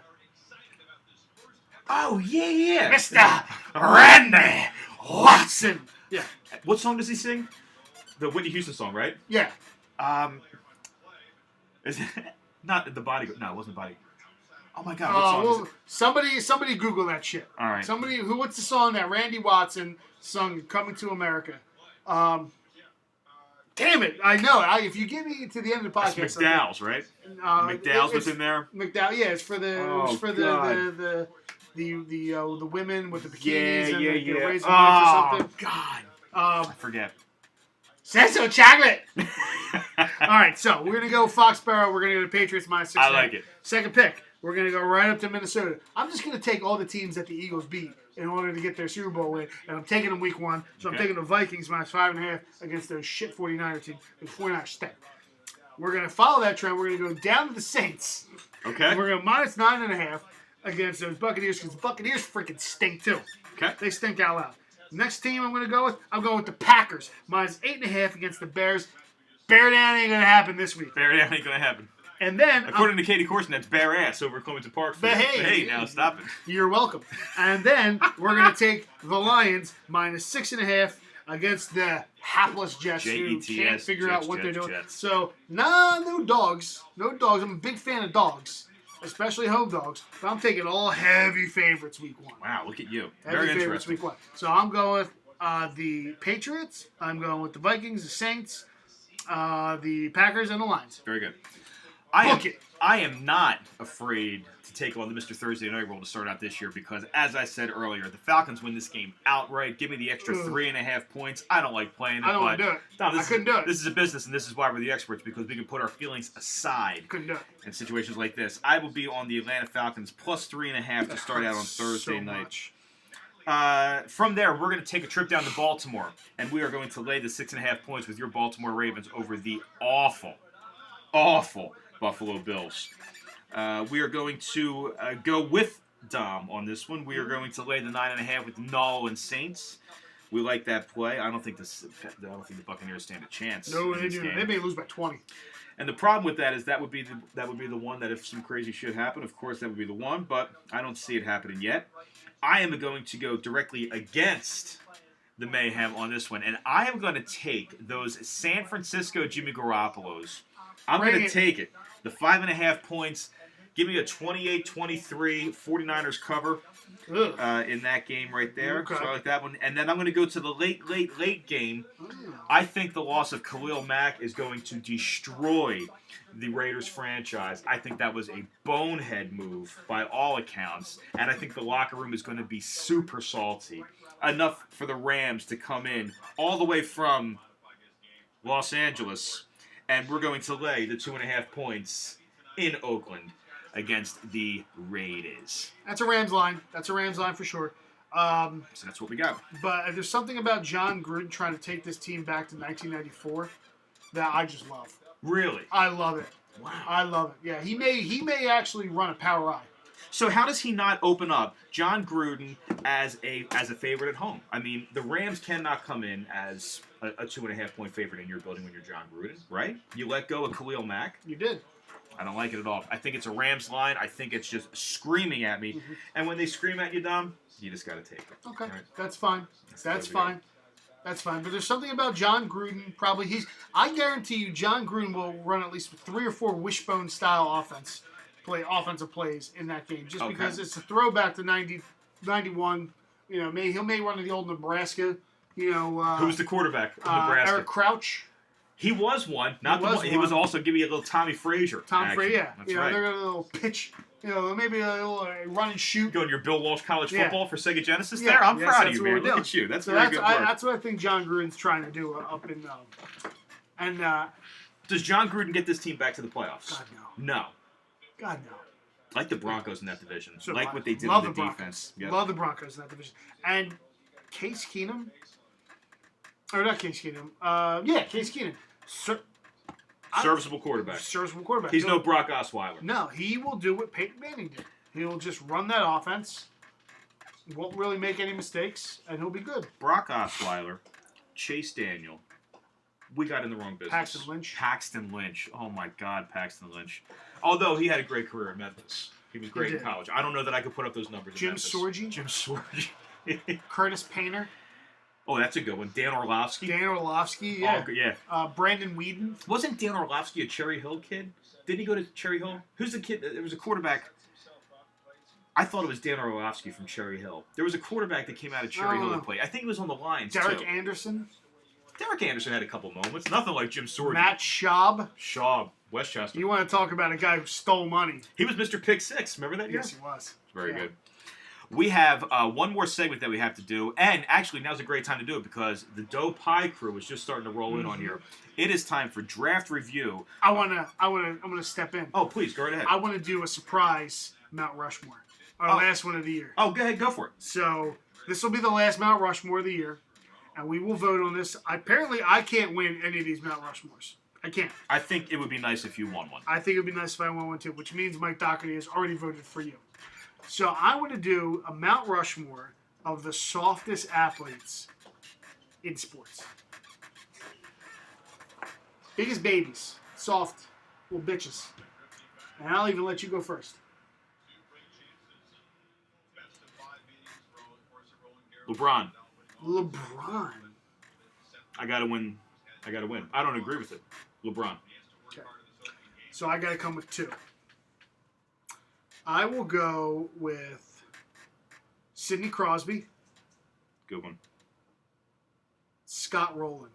Oh, yeah. Mr. Randy Watson. Yeah. What song does he sing? The Whitney Houston song, right? Yeah. Is it not the body? No, it wasn't body. Oh my God! What song is it? Somebody Google that shit. All right. What's the song that Randy Watson sung? Coming to America. Damn it! I know. If you get me to the end of the podcast, That's McDowell's, right? McDowell's was in there. McDowell, yeah, it's for the the women with the bikinis and the raising or something. God. I forget. Senso chocolate. All right, so we're gonna go Foxborough. We're gonna go to Patriots minus 6. I like it. Second pick. We're gonna go right up to Minnesota. I'm just gonna take all the teams that the Eagles beat in order to get their Super Bowl win, and I'm taking them week 1. So I'm taking the Vikings minus 5.5 against those shit 49er team. The 49ers stink. We're gonna follow that trend. We're gonna go down to the Saints. Okay. And we're gonna minus 9.5 against those Buccaneers because the Buccaneers freaking stink too. Okay. They stink out loud. Next team I'm going to go with the Packers. Minus 8.5 against the Bears. Bear down ain't going to happen this week. Bear down ain't going to happen. And then... According to Katie Corson, that's bare ass over at Clemson Park. But hey, now stop it. You're welcome. And then we're going to take the Lions minus 6.5 against the hapless Jets who can't figure out what they're doing. Jets. So, no dogs. No dogs. I'm a big fan of dogs. Especially home dogs. But I'm taking all heavy favorites week 1. Wow, look at you. Heavy Very favorites interesting. week 1. So I'm going with the Patriots. I'm going with the Vikings, the Saints, the Packers, and the Lions. Very good. I am not afraid to take on the Mr. Thursday Night role to start out this year because, as I said earlier, the Falcons win this game outright. Give me the extra 3.5 points. I don't like playing it. I don't want to do it. I couldn't do it. This is a business, and this is why we're the experts, because we can put our feelings aside. Couldn't do it. In situations like this. I will be on the Atlanta Falcons plus 3.5 to start out on Thursday night. From there, we're going to take a trip down to Baltimore, and we are going to lay the 6.5 points with your Baltimore Ravens over the awful Buffalo Bills. We are going to go with Dom on this one. We are going to lay the 9.5 with Null and Saints. We like that play. I don't think the Buccaneers stand a chance. No, they do. They may lose by 20. And the problem with that is that would be the one that if some crazy shit happened, of course that would be the one. But I don't see it happening yet. I am going to go directly against the Mayhem on this one, and I am going to take those San Francisco Jimmy Garoppolos. I'm going to take it. The 5.5 points. Give me a 28-23 49ers cover in that game right there. Okay. So I like that one. And then I'm going to go to the late game. I think the loss of Khalil Mack is going to destroy the Raiders franchise. I think that was a bonehead move by all accounts. And I think the locker room is going to be super salty. Enough for the Rams to come in all the way from Los Angeles. And we're going to lay the 2.5 points in Oakland against the Raiders. That's a Rams line. That's a Rams line for sure. So that's what we got. But there's something about John Gruden trying to take this team back to 1994 that I just love. Really? I love it. Wow. I love it. Yeah, he may actually run a power eye. So how does he not open up John Gruden as a favorite at home? I mean, the Rams cannot come in as a 2.5 point favorite in your building when you're John Gruden, right? You let go of Khalil Mack. You did. I don't like it at all. I think it's a Rams line. I think it's just screaming at me. Mm-hmm. And when they scream at you, Dom, you just got to take it. Okay, right? That's fine. That's fine. That's fine. But there's something about John Gruden. I guarantee you, John Gruden will run at least 3 or 4 wishbone style offensive plays in that game, just because it's a throwback to 91. You know, he may run to the old Nebraska. You know, who's the quarterback of Nebraska? Eric Crouch. He was one. He was also giving you a little Tommy Frazier. Frazier, yeah. That's right. They're going to a little pitch. You know, maybe a little run and shoot. Going your Bill Walsh college football for Sega Genesis there? I'm proud of you, man. Look at you. That's very good work. That's what I think John Gruden's trying to do up in does John Gruden get this team back to the playoffs? God, no. No. God, no. Like the Broncos in that division. So like what they did with the defense. Yep. Love the Broncos in that division. And Case Keenum. Or not Case Keenum. Case Keenum. Serviceable quarterback. He's no Brock Osweiler. No, he will do what Peyton Manning did. He'll just run that offense. He won't really make any mistakes, and he'll be good. Brock Osweiler, Chase Daniel, We got in the wrong business. Paxton Lynch. Paxton Lynch. Oh, my God, Paxton Lynch. Although he had a great career in Memphis. He was great in college. I don't know that I could put up those numbers in Memphis. Jim Sorgi. Curtis Painter. Oh, that's a good one. Dan Orlovsky. Yeah. Oh, yeah. Brandon Whedon. Wasn't Dan Orlovsky a Cherry Hill kid? Didn't he go to Cherry Hill? Who's the kid? There was a quarterback. I thought it was Dan Orlovsky from Cherry Hill. There was a quarterback that came out of Cherry Hill to play. I think he was on the Lions, Derek Anderson. Derek Anderson had a couple moments. Nothing like Jim Sorgi. Matt Schaub. Westchester. You want to talk about a guy who stole money. He was Mr. Pick Six. Remember that year? Yes, he was. Very good. We have one more segment that we have to do. And actually, now's a great time to do it because the Dough Pie crew is just starting to roll in on here. It is time for draft review. I'm gonna step in. Oh, please, go right ahead. I want to do a surprise Mount Rushmore. Our last one of the year. Oh, go ahead, go for it. So, this will be the last Mount Rushmore of the year. And we will vote on this. Apparently, I can't win any of these Mount Rushmores. I can't. I think it would be nice if you won one. I think it would be nice if I won one too, which means Mike Doherty has already voted for you. So I want to do a Mount Rushmore of the softest athletes in sports. Biggest babies. Soft little bitches. And I'll even let you go first. LeBron. I gotta win. I don't agree with it. LeBron. Okay. So I gotta come with two. I will go with Sidney Crosby. Good one. Scott Rowland.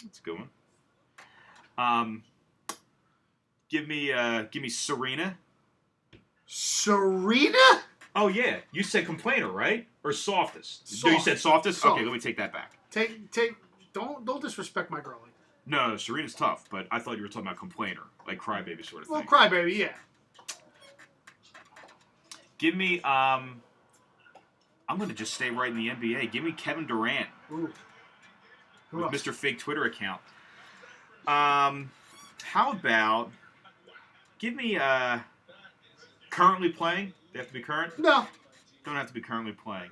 That's a good one. Give me Serena. Serena? Oh yeah, you said complainer, right? Or softest? Soft. No, you said softest. Soft. Okay, let me take that back. Don't disrespect my girl like that. No, Serena's tough, but I thought you were talking about complainer, like crybaby sort of thing. Well, crybaby, yeah. Give me I'm gonna just stay right in the NBA. Give me Kevin Durant. Ooh. With Mr. Fake Twitter account. How about give me currently playing? They have to be current? No. Don't have to be currently playing.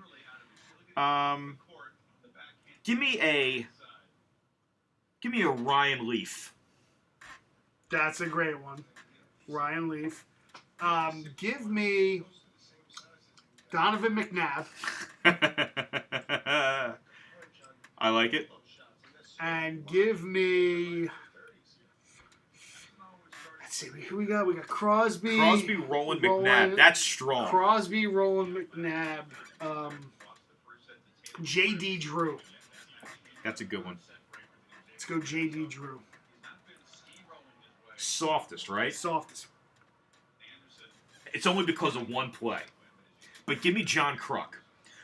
Give me a Ryan Leaf. That's a great one. Ryan Leaf. Give me Donovan McNabb. I like it. And give me... Let's see, who we got? We got Crosby. Roland, McNabb. That's strong. Crosby, Roland, McNabb. J.D. Drew. That's a good one. Let's go J.D. Drew. Softest, right? Softest. It's only because of one play. But give me John Kruk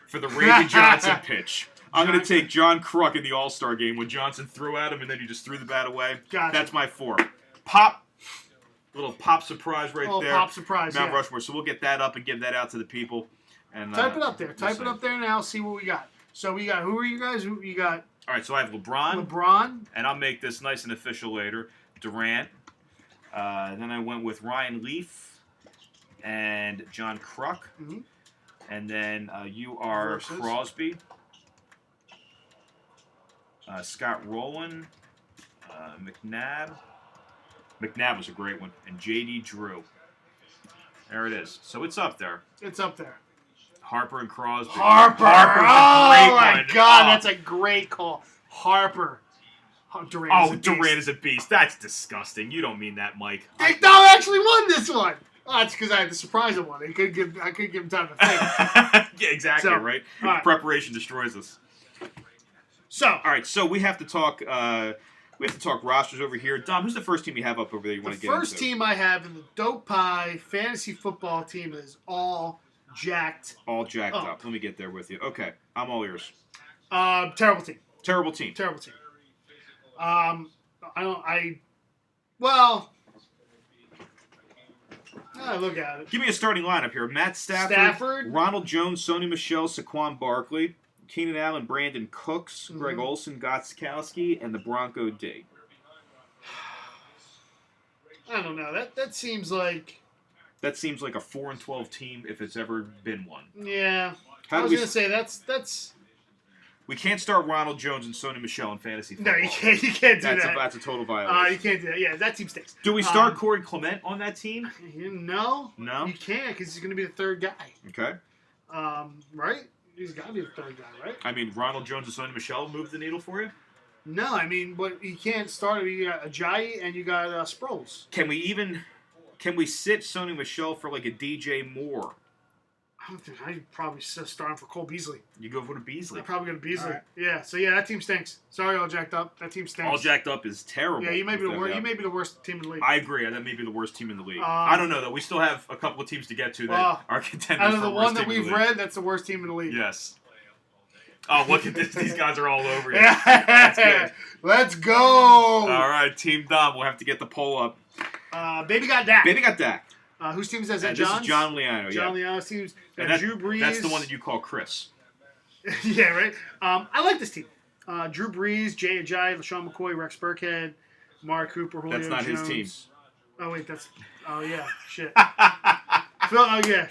for the Reagan Johnson pitch. I'm going to take John Kruk in the All-Star game when Johnson threw at him and then he just threw the bat away. Gotcha. That's my 4. Little pop surprise right there. Pop surprise, Mount Rushmore. So we'll get that up and give that out to the people. And type it up there. Type it up there now. See what we got. So we got, who are you guys? Who you got? All right, so I have LeBron. LeBron. And I'll make this nice and official later. Durant. Then I went with Ryan Leaf and John Kruk. Mm-hmm. And then you are Versus. Crosby. Scott Rowland. McNabb. McNabb was a great one. And J.D. Drew. There it is. So it's up there. It's up there. Harper and Crosby. Harper's oh, my God. That's a great call. Harper. Durant is a beast. That's disgusting. You don't mean that, Mike. They actually won this one. Oh, that's because I had to surprise him one. I couldn't give him time to think. Yeah, exactly, So, right? right. Preparation destroys us. So, all right, so we have to talk rosters over here. Dom, who's the first team you have up over there you want to get into? The first team I have in the Dope Pie fantasy football team is all jacked up. Let me get there with you. Okay, I'm all ears. Terrible team. Terrible team. Look at it. Give me a starting lineup here. Matt Stafford. Ronald Jones, Sony Michel, Saquon Barkley, Keenan Allen, Brandon Cooks, Greg Olsen, Gostkowski, and the Bronco D. I don't know. That seems like... That seems like a 4-12 team if it's ever been one. Yeah. I was going to say, that's... We can't start Ronald Jones and Sony Michel in fantasy football. No, you can't. You can't do that. That's a total violation. You can't do that. Yeah, that team stinks. Do we start Corey Clement on that team? No. No? You can't because he's going to be the third guy. Okay. Right? He's got to be the third guy, right? I mean, Ronald Jones and Sony Michel move the needle for you? No, I mean, but you can't start. You got Ajayi and you got Sproles. Can we sit Sony Michel for like a DJ Moore? I don't think I'd probably start him for Cole Beasley. You go for the Beasley. I'd probably go to Beasley. Right. Yeah. So yeah, that team stinks. Sorry, all jacked up. That team stinks. All jacked up is terrible. Yeah, you may be the worst. You may be the worst team in the league. I agree. That may be the worst team in the league. I don't know though. We still have a couple of teams to get to that are contenders. Out of the for one worst that team in we've the league. read, that's the worst team in the league. Yes. Oh, look at this. These guys are all over you. That's good. Let's go. All right, Team Dom. We'll have to get the poll up. Baby got Dak. Baby got Dak. Whose team is that? Is that This John's? is John Liano. John yeah. Liano's team. And Drew Brees. That's the one that you call Chris. Yeah, right. I like this team. Drew Brees, Jay Ajayi, LaShawn McCoy, Rex Burkhead, Mark Cooper, Julio That's not Jones. his team. Oh wait, oh yeah, shit.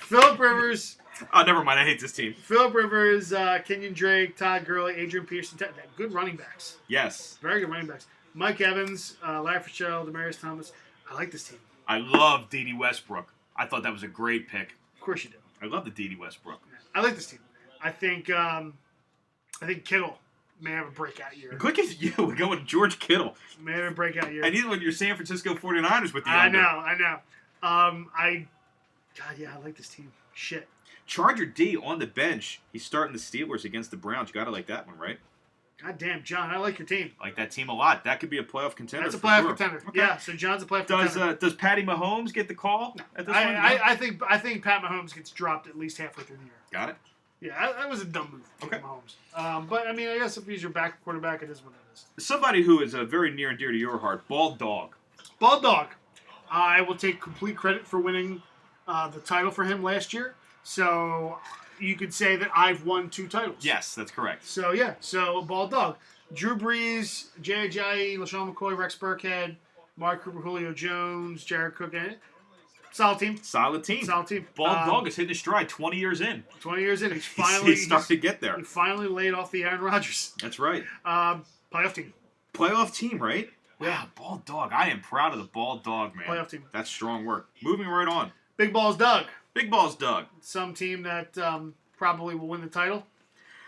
Philip Rivers. Oh, never mind. I hate this team. Philip Rivers, Kenyon Drake, Todd Gurley, Adrian Peterson. Good running backs. Yes. Very good running backs. Mike Evans, Larry Fitzgerald, Demaryius Thomas. I like this team. I love D.D. Westbrook. I thought that was a great pick. Of course you do. I love the D.D. Westbrook. I like this team. I think Kittle may have a breakout year. Look at you. We're going with George Kittle. May have a breakout year. And even when you're San Francisco 49ers with the I under. know. I like this team. Shit. Charger D on the bench. He's starting the Steelers against the Browns. You got to like that one, right? God damn, John, I like your team. I like that team a lot. That could be a playoff contender. That's a playoff sure. contender. Okay. Yeah, so John's a playoff contender. Does Patty Mahomes get the call at this one? I think Pat Mahomes gets dropped at least halfway through the year. Got it. Yeah, that was a dumb move. Okay. Mahomes. But I mean, I guess if he's your back quarterback, it is what it is. Somebody who is very near and dear to your heart, Bald Dog. Bald Dog. I will take complete credit for winning the title for him last year. So you could say that I've won 2 titles. Yes, that's correct. So yeah, Bald Dog. Drew Brees, Jay Ajayi, LaShawn McCoy, Rex Burkhead, Mark Cooper, Julio Jones, Jared Cook. Solid team. Solid team. Bald Dog is hitting his stride 20 years in. 20 years in. He's starting to get there. He finally laid off the Aaron Rodgers. That's right. Playoff team. Playoff team, right? Yeah, Bald Dog. I am proud of the Bald Dog, man. Playoff team. That's strong work. Moving right on. Big Balls Doug. Big Balls Doug. Some team that probably will win the title,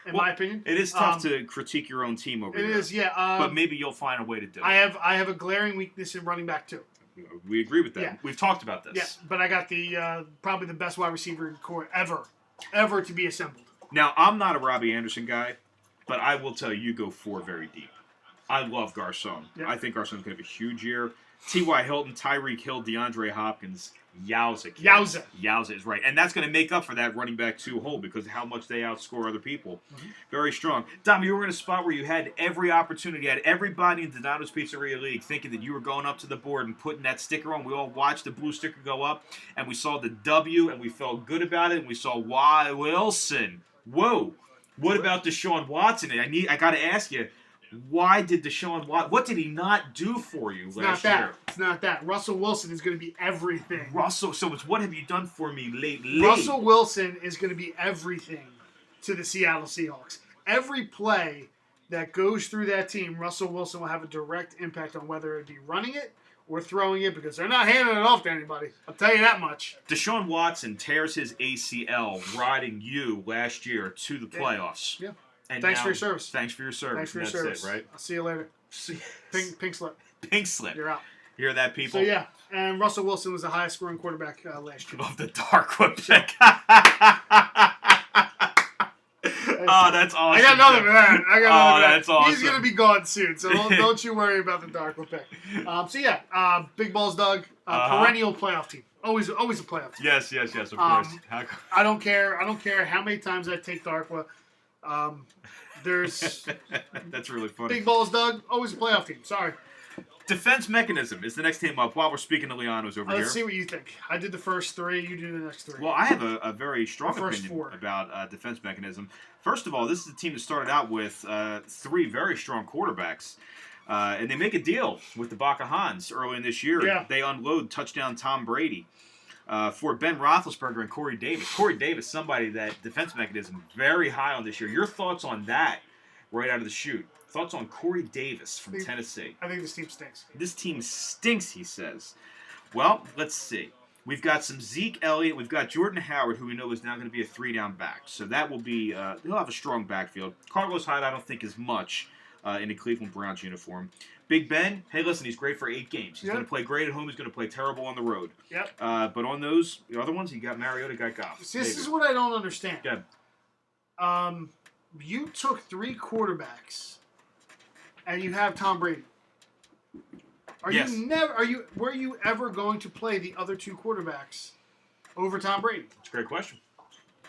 in my opinion. It is tough to critique your own team over there. It is, yeah. But maybe you'll find a way to do it. I have a glaring weakness in running back, too. We agree with that. Yeah. We've talked about this. Yeah, but I got the probably the best wide receiver core ever to be assembled. Now, I'm not a Robbie Anderson guy, but I will tell you go 4 very deep. I love Garcon. Yeah. I think Garcon's going to have a huge year. T.Y. Hilton, Tyreek Hill, DeAndre Hopkins. Yowza, kid. Yowza is right. And that's going to make up for that running back 2 hole because of how much they outscore other people. Mm-hmm. Very strong. Dom, you were in a spot where you had every opportunity, you had everybody in Donato's Pizzeria League thinking that you were going up to the board and putting that sticker on. We all watched the blue sticker go up, and we saw the W, and we felt good about it, and we saw Y. Wilson. Whoa. What about Deshaun Watson? I got to ask you, why did Deshaun Watson, what did he not do for you last year? It's not that. Russell Wilson is going to be everything. So it's what have you done for me lately? Russell Wilson is going to be everything to the Seattle Seahawks. Every play that goes through that team, Russell Wilson will have a direct impact on whether it be running it or throwing it because they're not handing it off to anybody. I'll tell you that much. Deshaun Watson tears his ACL riding you last year to the playoffs. Yeah. And thanks for your service. Thanks for your service. Thanks for your service. It, right? I'll see you later. Pink slip. Pink slip. You're out. Hear that, people? So, yeah. And Russell Wilson was the highest scoring quarterback last year. Love the Darkwood pick. Oh, that's awesome. I got another for that. That's awesome. He's going to be gone soon, so don't you worry about the Darkwood pick. So, yeah. Big Balls Doug. Perennial playoff team. Always a playoff team. Yes, of course. I don't care how many times I take Darkwa. There's that's really funny. Big Balls Doug, always a playoff team. Sorry. Defense Mechanism is the next team up while we're speaking to Lianos over here. Let's see what you think. I did the first 3, you do the next 3. Well, I have a very strong opinion 4. about Defense Mechanism. First of all, this is a team that started out with 3 very strong quarterbacks. And they make a deal with the Baca Hans early in this year. Yeah. They unload touchdown Tom Brady for Ben Roethlisberger and Corey Davis. Corey Davis, somebody that Defense Mechanism very high on this year. Your thoughts on that right out of the chute. Thoughts on Corey Davis from Tennessee? I think this team stinks. This team stinks, he says. Well, let's see. We've got some Zeke Elliott. We've got Jordan Howard, who we know is now going to be a 3-down back. So that will be, he'll have a strong backfield. Carlos Hyde, I don't think is much in the Cleveland Browns uniform. Big Ben, hey, listen, he's great for 8 games. He's going to play great at home. He's going to play terrible on the road. Yep. But on those, the other ones, you got Mariota, got Goff. This is what I don't understand. Yeah. You took 3 quarterbacks, and you have Tom Brady. Were you ever going to play the other 2 quarterbacks over Tom Brady? That's a great question.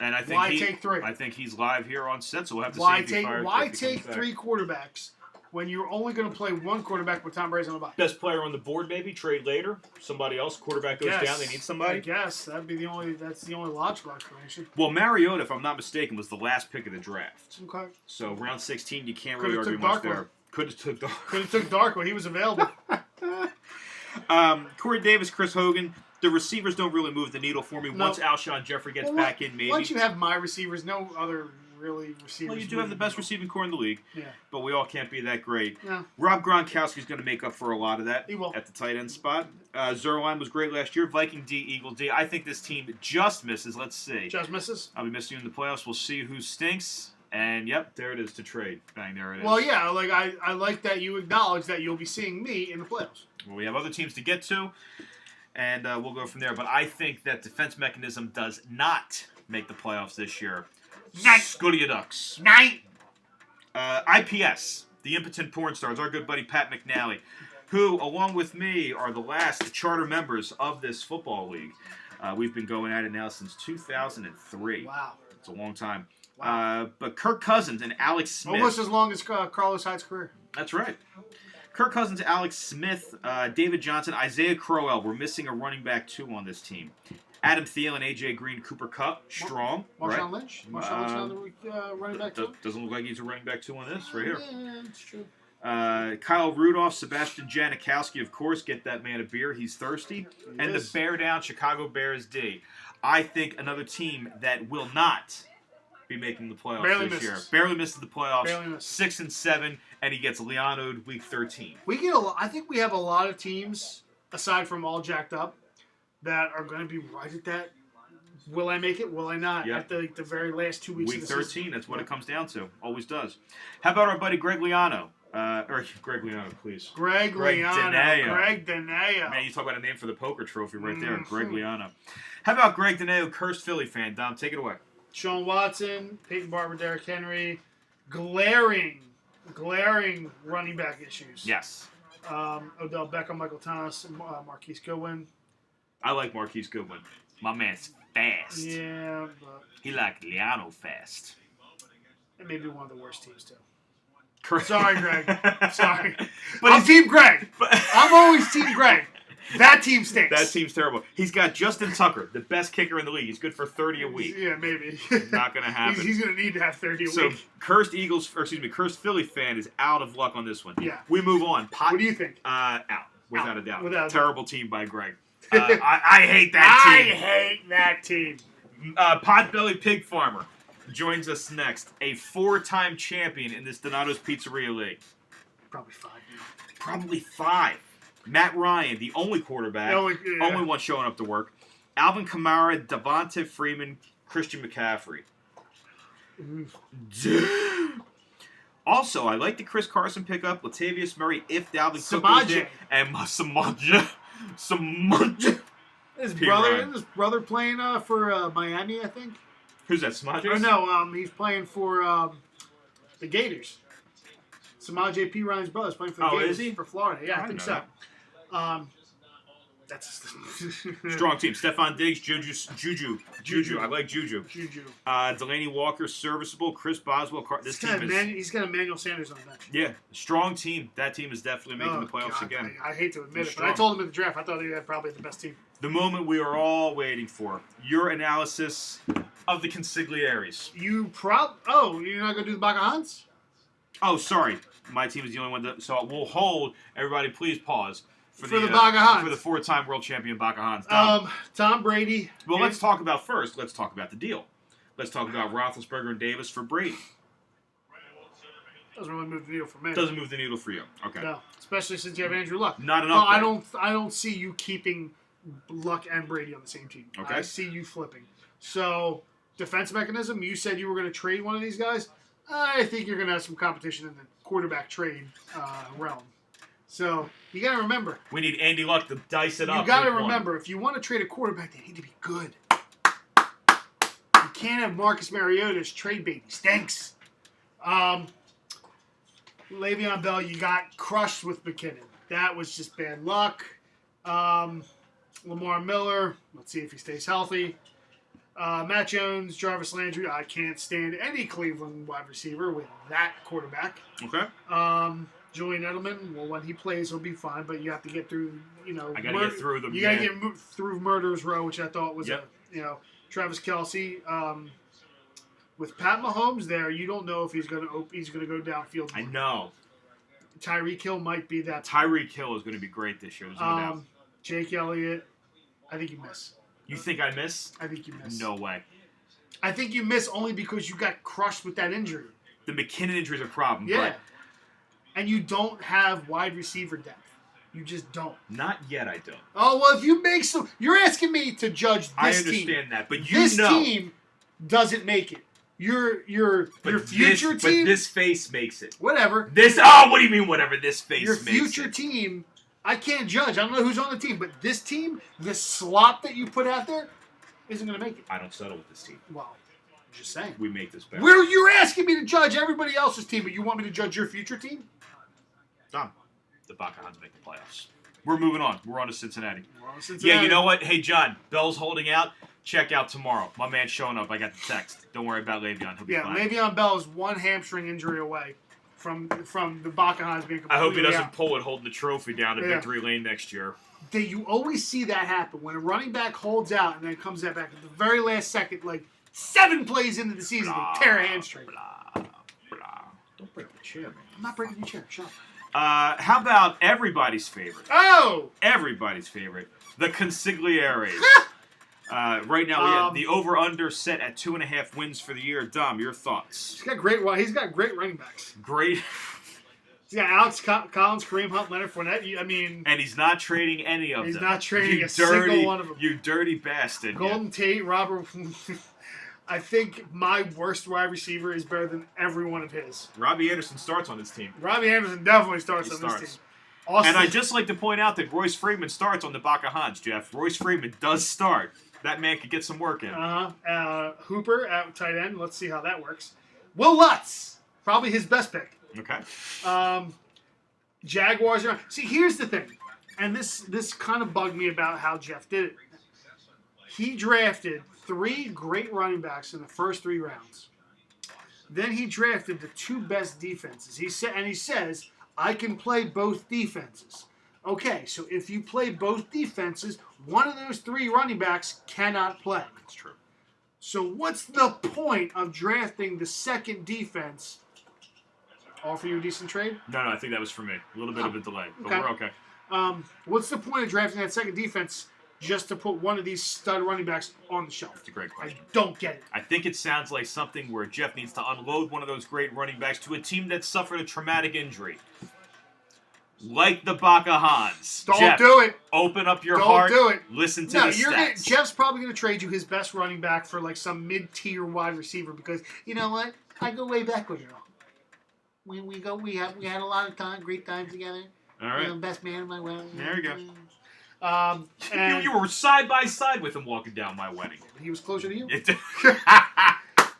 And I think take 3? I think he's live here on set, so we'll have to see. Why take 3 quarterbacks when you're only going to play 1 quarterback with Tom Brady on the bye? Best player on the board, maybe trade later. Somebody else, quarterback goes down. They need somebody. I guess that's the only logical explanation. Well, Mariota, if I'm not mistaken, was the last pick of the draft. Okay. So round 16, you can't really argue much there. Could have took Darko. He was available. Corey Davis, Chris Hogan. The receivers don't really move the needle for me. No. Once Alshon Jeffrey gets back in, maybe. Once you have my receivers, no other really receivers. Well, you do have the best receiving core in the league. Yeah. But we all can't be that great. Yeah. Rob Gronkowski's going to make up for a lot of that. He will. At the tight end spot. Zerline was great last year. Viking D, Eagle D. I think this team just misses. Let's see. Just misses? I'll be missing you in the playoffs. We'll see who stinks. And, yep, there it is to trade. Bang, there it is. Well, yeah, like I like that you acknowledge that you'll be seeing me in the playoffs. Well, we have other teams to get to, and we'll go from there. But I think that defense mechanism does not make the playoffs this year. Scooty Ducks. Night. IPS, the impotent porn stars, our good buddy Pat McNally, who, along with me, are the last charter members of this football league. We've been going at it now since 2003. Wow. It's a long time. Wow. But Kirk Cousins and Alex Smith. Almost as long as Carlos Hyde's career. That's right. Kirk Cousins, Alex Smith, David Johnson, Isaiah Crowell. We're missing a running back, too, on this team. Adam Thielen, A.J. Green, Cooper Kupp. Strong. Marshawn Lynch? Marshawn Lynch on the running back, too? Doesn't look like he's a running back, too, on this right here. Yeah, that's true. Kyle Rudolph, Sebastian Janikowski, of course. Get that man a beer. He's thirsty. The bear down, Chicago Bears D. I think another team that will not be making the playoffs this year. Barely misses the playoffs. 6-7, and he gets Leono'd week 13. I think we have a lot of teams, aside from all jacked up, that are going to be right at that. Will I make it? Will I not? Yep. At the very last 2 weeks week of the 13, season. that's what it comes down to. Always does. How about our buddy Greg Liano? Greg Liano, please. Greg Liano. Greg Deneo. Man, you talk about a name for the poker trophy right there. Greg Liano. How about Greg Deneo, cursed Philly fan? Dom, take it away. Sean Watson, Peyton Barber, Derrick Henry, glaring running back issues. Yes. Odell Beckham, Michael Thomas, and Marquise Goodwin. I like Marquise Goodwin. My man's fast. Yeah, but he like Liano fast. It may be one of the worst teams too. Correct. Sorry, Greg. Sorry, but I'm Team Greg. I'm always Team Greg. That team stinks. That team's terrible. He's got Justin Tucker, the best kicker in the league. He's good for 30 a week. Yeah, maybe. Not going to happen. He's going to need to have 30 a week. So, cursed Philly fan is out of luck on this one. Yeah. We move on. What do you think? Out, without a doubt. Without Terrible team by Greg. I hate that team. I hate that team. Potbelly Pig Farmer joins us next. A 4-time champion in this Donato's Pizzeria League. Probably 5. Probably 5. Matt Ryan, the only quarterback, only one showing up to work. Alvin Kamara, Devonta Freeman, Christian McCaffrey. Also, I like the Chris Carson pickup, Latavius Murray, if Dalvin Cook was there, and Samaje. His brother playing for Miami, I think. Who's that, Samaje? Oh, no, he's playing for the Gators. Samaje P. Ryan's brother is playing for the Gators. Is he? For Florida. Yeah, I think so. That's strong team. Stephon Diggs, Juju. I like Juju. Delaney Walker, serviceable. Chris Boswell. This team he's got Emmanuel Sanders on the bench. Yeah, strong team. That team is definitely making the playoffs again. I hate to admit it, but I told him in the draft I thought they had probably the best team. The moment we are all waiting for. Your analysis of the consigliaries. You're not going to do the Baca Hunts? Oh, sorry. My team is the only one so we'll hold. Everybody, please pause. For the Baca Hunts. For the 4-time world champion Baca Hunts. Tom Brady. Well, let's talk about the deal. Let's talk about Roethlisberger and Davis for Brady. Doesn't really move the needle for me. Doesn't move the needle for you. Okay. No, especially since you have Andrew Luck. Not enough. I don't see you keeping Luck and Brady on the same team. Okay. I see you flipping. So, defense mechanism, you said you were going to trade one of these guys. I think you're going to have some competition in the quarterback trade realm. So, you got to remember. We need Andy Luck to dice it up. You got to remember, if you want to trade a quarterback, they need to be good. You can't have Marcus Mariota's trade bait. He stinks. Le'Veon Bell, you got crushed with McKinnon. That was just bad luck. Lamar Miller, let's see if he stays healthy. Matt Jones, Jarvis Landry, I can't stand any Cleveland wide receiver with that quarterback. Okay. Julian Edelman, well, when he plays, he'll be fine, but you have to get through, I got to get through them. You got to get through Murderers Row, which I thought was, Travis Kelce. With Pat Mahomes there, you don't know if he's going to go downfield. I know. Tyreek Hill might be that. Tyreek Hill is going to be great this year. There's no doubt. Jake Elliott, I think you miss. You think I miss? I think you miss. No way. I think you miss only because you got crushed with that injury. The McKinnon injury is a problem. Yeah. But and you don't have wide receiver depth. You just don't. Not yet, I don't. Oh, well, if you make some... You're asking me to judge this team. I understand that, but this team doesn't make it. Your future team... But this face makes it. Whatever. What do you mean whatever? This face makes it. Your future team... I can't judge. I don't know who's on the team, but this team, the slop that you put out there, isn't going to make it. I don't settle with this team. Well, I'm just saying. We make this better. You're asking me to judge everybody else's team, but you want me to judge your future team? Done. The Buckeyes make the playoffs. We're moving on. We're on to Cincinnati. Cincinnati. Yeah, you know what? Hey, John, Bell's holding out. Check out tomorrow. My man's showing up. I got the text. Don't worry about Le'Veon. He'll be fine. Le'Veon Bell is one hamstring injury away from the Buckeyes being completely I hope he doesn't out. pull it holding the trophy down to victory lane next year. You always see that happen when a running back holds out and then comes back at the very last second, like 7 plays into the season, they tear a hamstring. Don't break the chair, man. I'm not breaking your chair. Shut up. How about everybody's favorite? Oh! Everybody's favorite. The Consiglieres. Right now, we have the over-under set at 2.5 wins for the year. Dom, your thoughts? He's got great running backs. Great. He's got Alex Collins, Kareem Hunt, Leonard Fournette. I mean... And he's not trading any of them. He's not trading single one of them. You dirty bastard. Golden Tate, Robert... I think my worst wide receiver is better than every one of his. Robbie Anderson starts on this team. Robbie Anderson definitely starts on this team. Austin. And I'd just like to point out that Royce Freeman starts on the Buckeyes, Jeff. Royce Freeman does start. That man could get some work in. Hooper at tight end. Let's see how that works. Will Lutz. Probably his best pick. Okay. Jaguars are... See, here's the thing. And this kind of bugged me about how Jeff did it. He drafted 3 great running backs in the first 3 rounds. Then he drafted the 2 best defenses. He says, I can play both defenses. Okay, so if you play both defenses, one of those 3 running backs cannot play. That's true. So what's the point of drafting the second defense? Offer you a decent trade? No, I think that was for me. A little bit of a delay, but okay. We're okay. What's the point of drafting that second defense just to put one of these stud running backs on the shelf? That's a great question. I don't get it. I think it sounds like something where Jeff needs to unload one of those great running backs to a team that suffered a traumatic injury. Like the Buckeyes. Don't Jeff, do it. Open up your heart. Don't do it. Listen to the stats. Jeff's probably going to trade you his best running back for like some mid-tier wide receiver because, you know what? I go way back with you. When we had a lot of great times together. All right. Best man of my wedding. There you go. And you were side by side with him walking down my wedding. He was closer to you. Mitch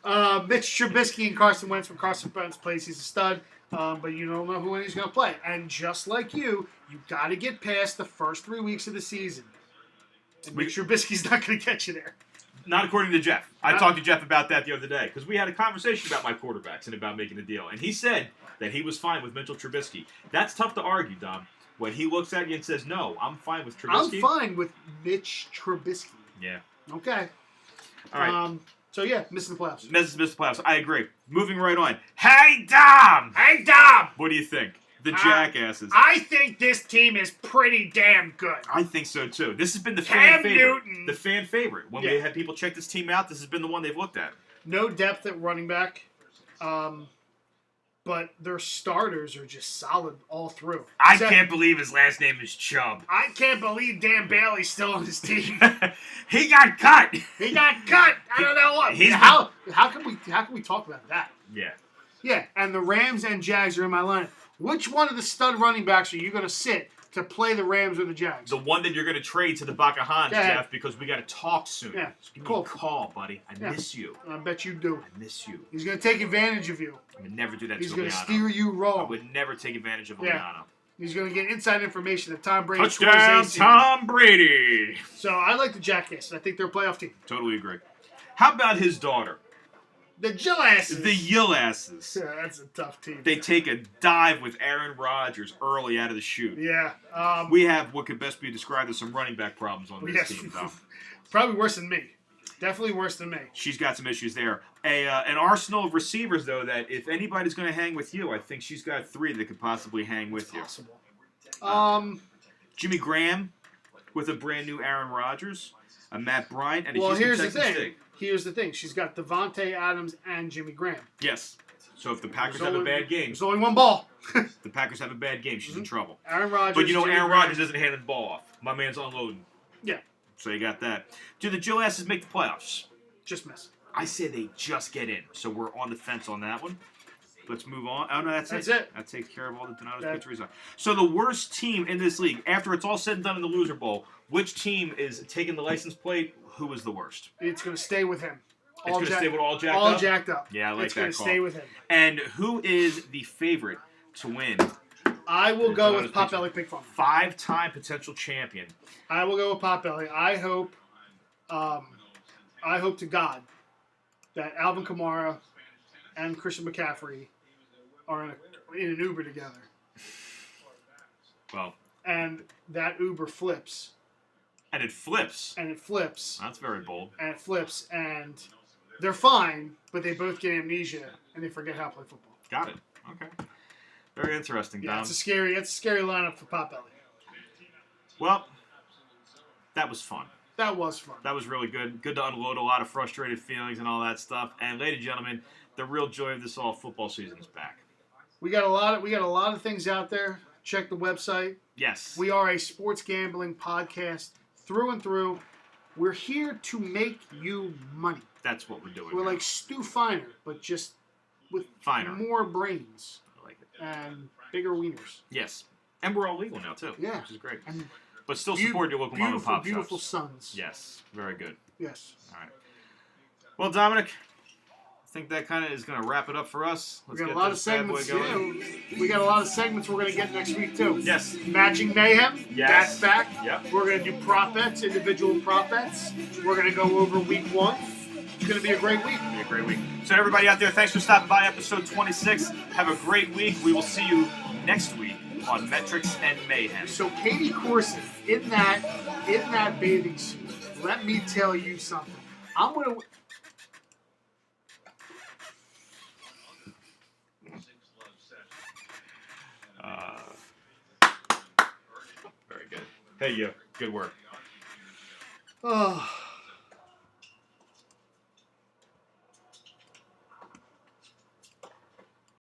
Trubisky and Carson Wentz from Carson Wentz plays. He's a stud, but you don't know who he's going to play. And just like you got to get past the first 3 weeks of the season. And Mitch Trubisky's not going to get you there. Not according to Jeff. I talked to Jeff about that the other day because we had a conversation about my quarterbacks and about making a deal. And he said that he was fine with Mitchell Trubisky. That's tough to argue, Dom. When he looks at you and says, no, I'm fine with Trubisky. I'm fine with Mitch Trubisky. Yeah. Okay. All right. So, yeah, missing the playoffs. Missing the playoffs. I agree. Moving right on. Hey, Dom! Hey, Dom! What do you think? The jackasses. I think this team is pretty damn good. I think so, too. This has been the Cam fan favorite. Newton. The fan favorite. When we had people check this team out, this has been the one they've looked at. No depth at running back. but their starters are just solid all through. I can't believe his last name is Chubb. I can't believe Dan Bailey's still on his team. He got cut. He got cut. I don't know what. How can we talk about that? Yeah. Yeah, and the Rams and Jags are in my lineup. Which one of the stud running backs are you going to sit to play the Rams or the Jags? The one that you're going to trade to the Bacahans, Jeff, because we got to talk soon. Yeah, so give me a call, buddy. I miss you. I bet you do. I miss you. He's going to take advantage of you. I would never do that He's to going to Liano. steer you wrong. I would never take advantage of Liano. He's going to get inside information that Tom Brady Touchdown, Tom Brady. So I like the Jackasses. I think they're a playoff team. Totally agree. How about his daughter? The Gillasses. The Yillasses. Yeah, that's a tough team. They take a dive with Aaron Rodgers early out of the chute. Yeah. We have what could best be described as some running back problems on this team, though. Probably worse than me. Definitely worse than me. She's got some issues there. An arsenal of receivers, though, that if anybody's going to hang with you, I think she's got 3 that could possibly hang with you. Possible. Jimmy Graham with a brand new Aaron Rodgers, a Matt Bryant, and a Houston here's Texans the thing. State. Here's the thing. She's got Devontae Adams and Jimmy Graham. Yes. So if the Packers have a bad game, there's only one ball. the Packers have a bad game, she's in trouble. Aaron Rodgers. But you know, Jimmy Aaron Graham. Rodgers doesn't hand the ball off. My man's unloading. Yeah. So you got that. Do the Gillasses make the playoffs? Just miss. I say they just get in. So we're on the fence on that one. Let's move on. Oh, no, that's it. That takes care of all the Donatos Pizzeria. So the worst team in this league, after it's all said and done in the Loser Bowl, which team is taking the license plate? Who is the worst? It's going to stay with him. It's going to stay with all jacked up? All jacked up. Yeah, I like that call. It's going to stay with him. And who is the favorite to win? I will go with Potbelly Pig Farm. 5-time potential champion. I will go with Potbelly. I hope to God that Alvin Kamara and Christian McCaffrey are in an Uber together. Well. And that Uber flips. And it flips. That's very bold. And it flips, and they're fine, but they both get amnesia, and they forget how to play football. Got it. Okay. Very interesting, Dom. Yeah, it's a scary lineup for Potbelly. Well, that was fun. That was fun. That was really good. Good to unload a lot of frustrated feelings and all that stuff. And ladies and gentlemen, the real joy of this all football season is back. We got a lot of things out there. Check the website. Yes. We are a sports gambling podcast through and through. We're here to make you money. That's what we're doing. We're like Stu Finer, but just with more brains. I like it. And bigger wieners. Yes. And we're all legal now, too. Yeah. Which is great. But still support your local mom and pop beautiful shops. sons. Yes. Very good. Yes. All right. Well, Dominic, I think that kind of is going to wrap it up for us. We got a lot of segments. We got a lot of segments we're going to get next week, too. Yes. Matching Mayhem. Yes. That's back. Yep. We're going to do prop bets, individual prop bets. We're going to go over week 1. It's going to be a great week. It'll be a great week. So everybody out there, thanks for stopping by episode 26. Have a great week. We will see you next week on Metrics and Mayhem. So Katie Corson, in that bathing suit, let me tell you something. I'm going to... Very good. Hey, you. Good work. Oh.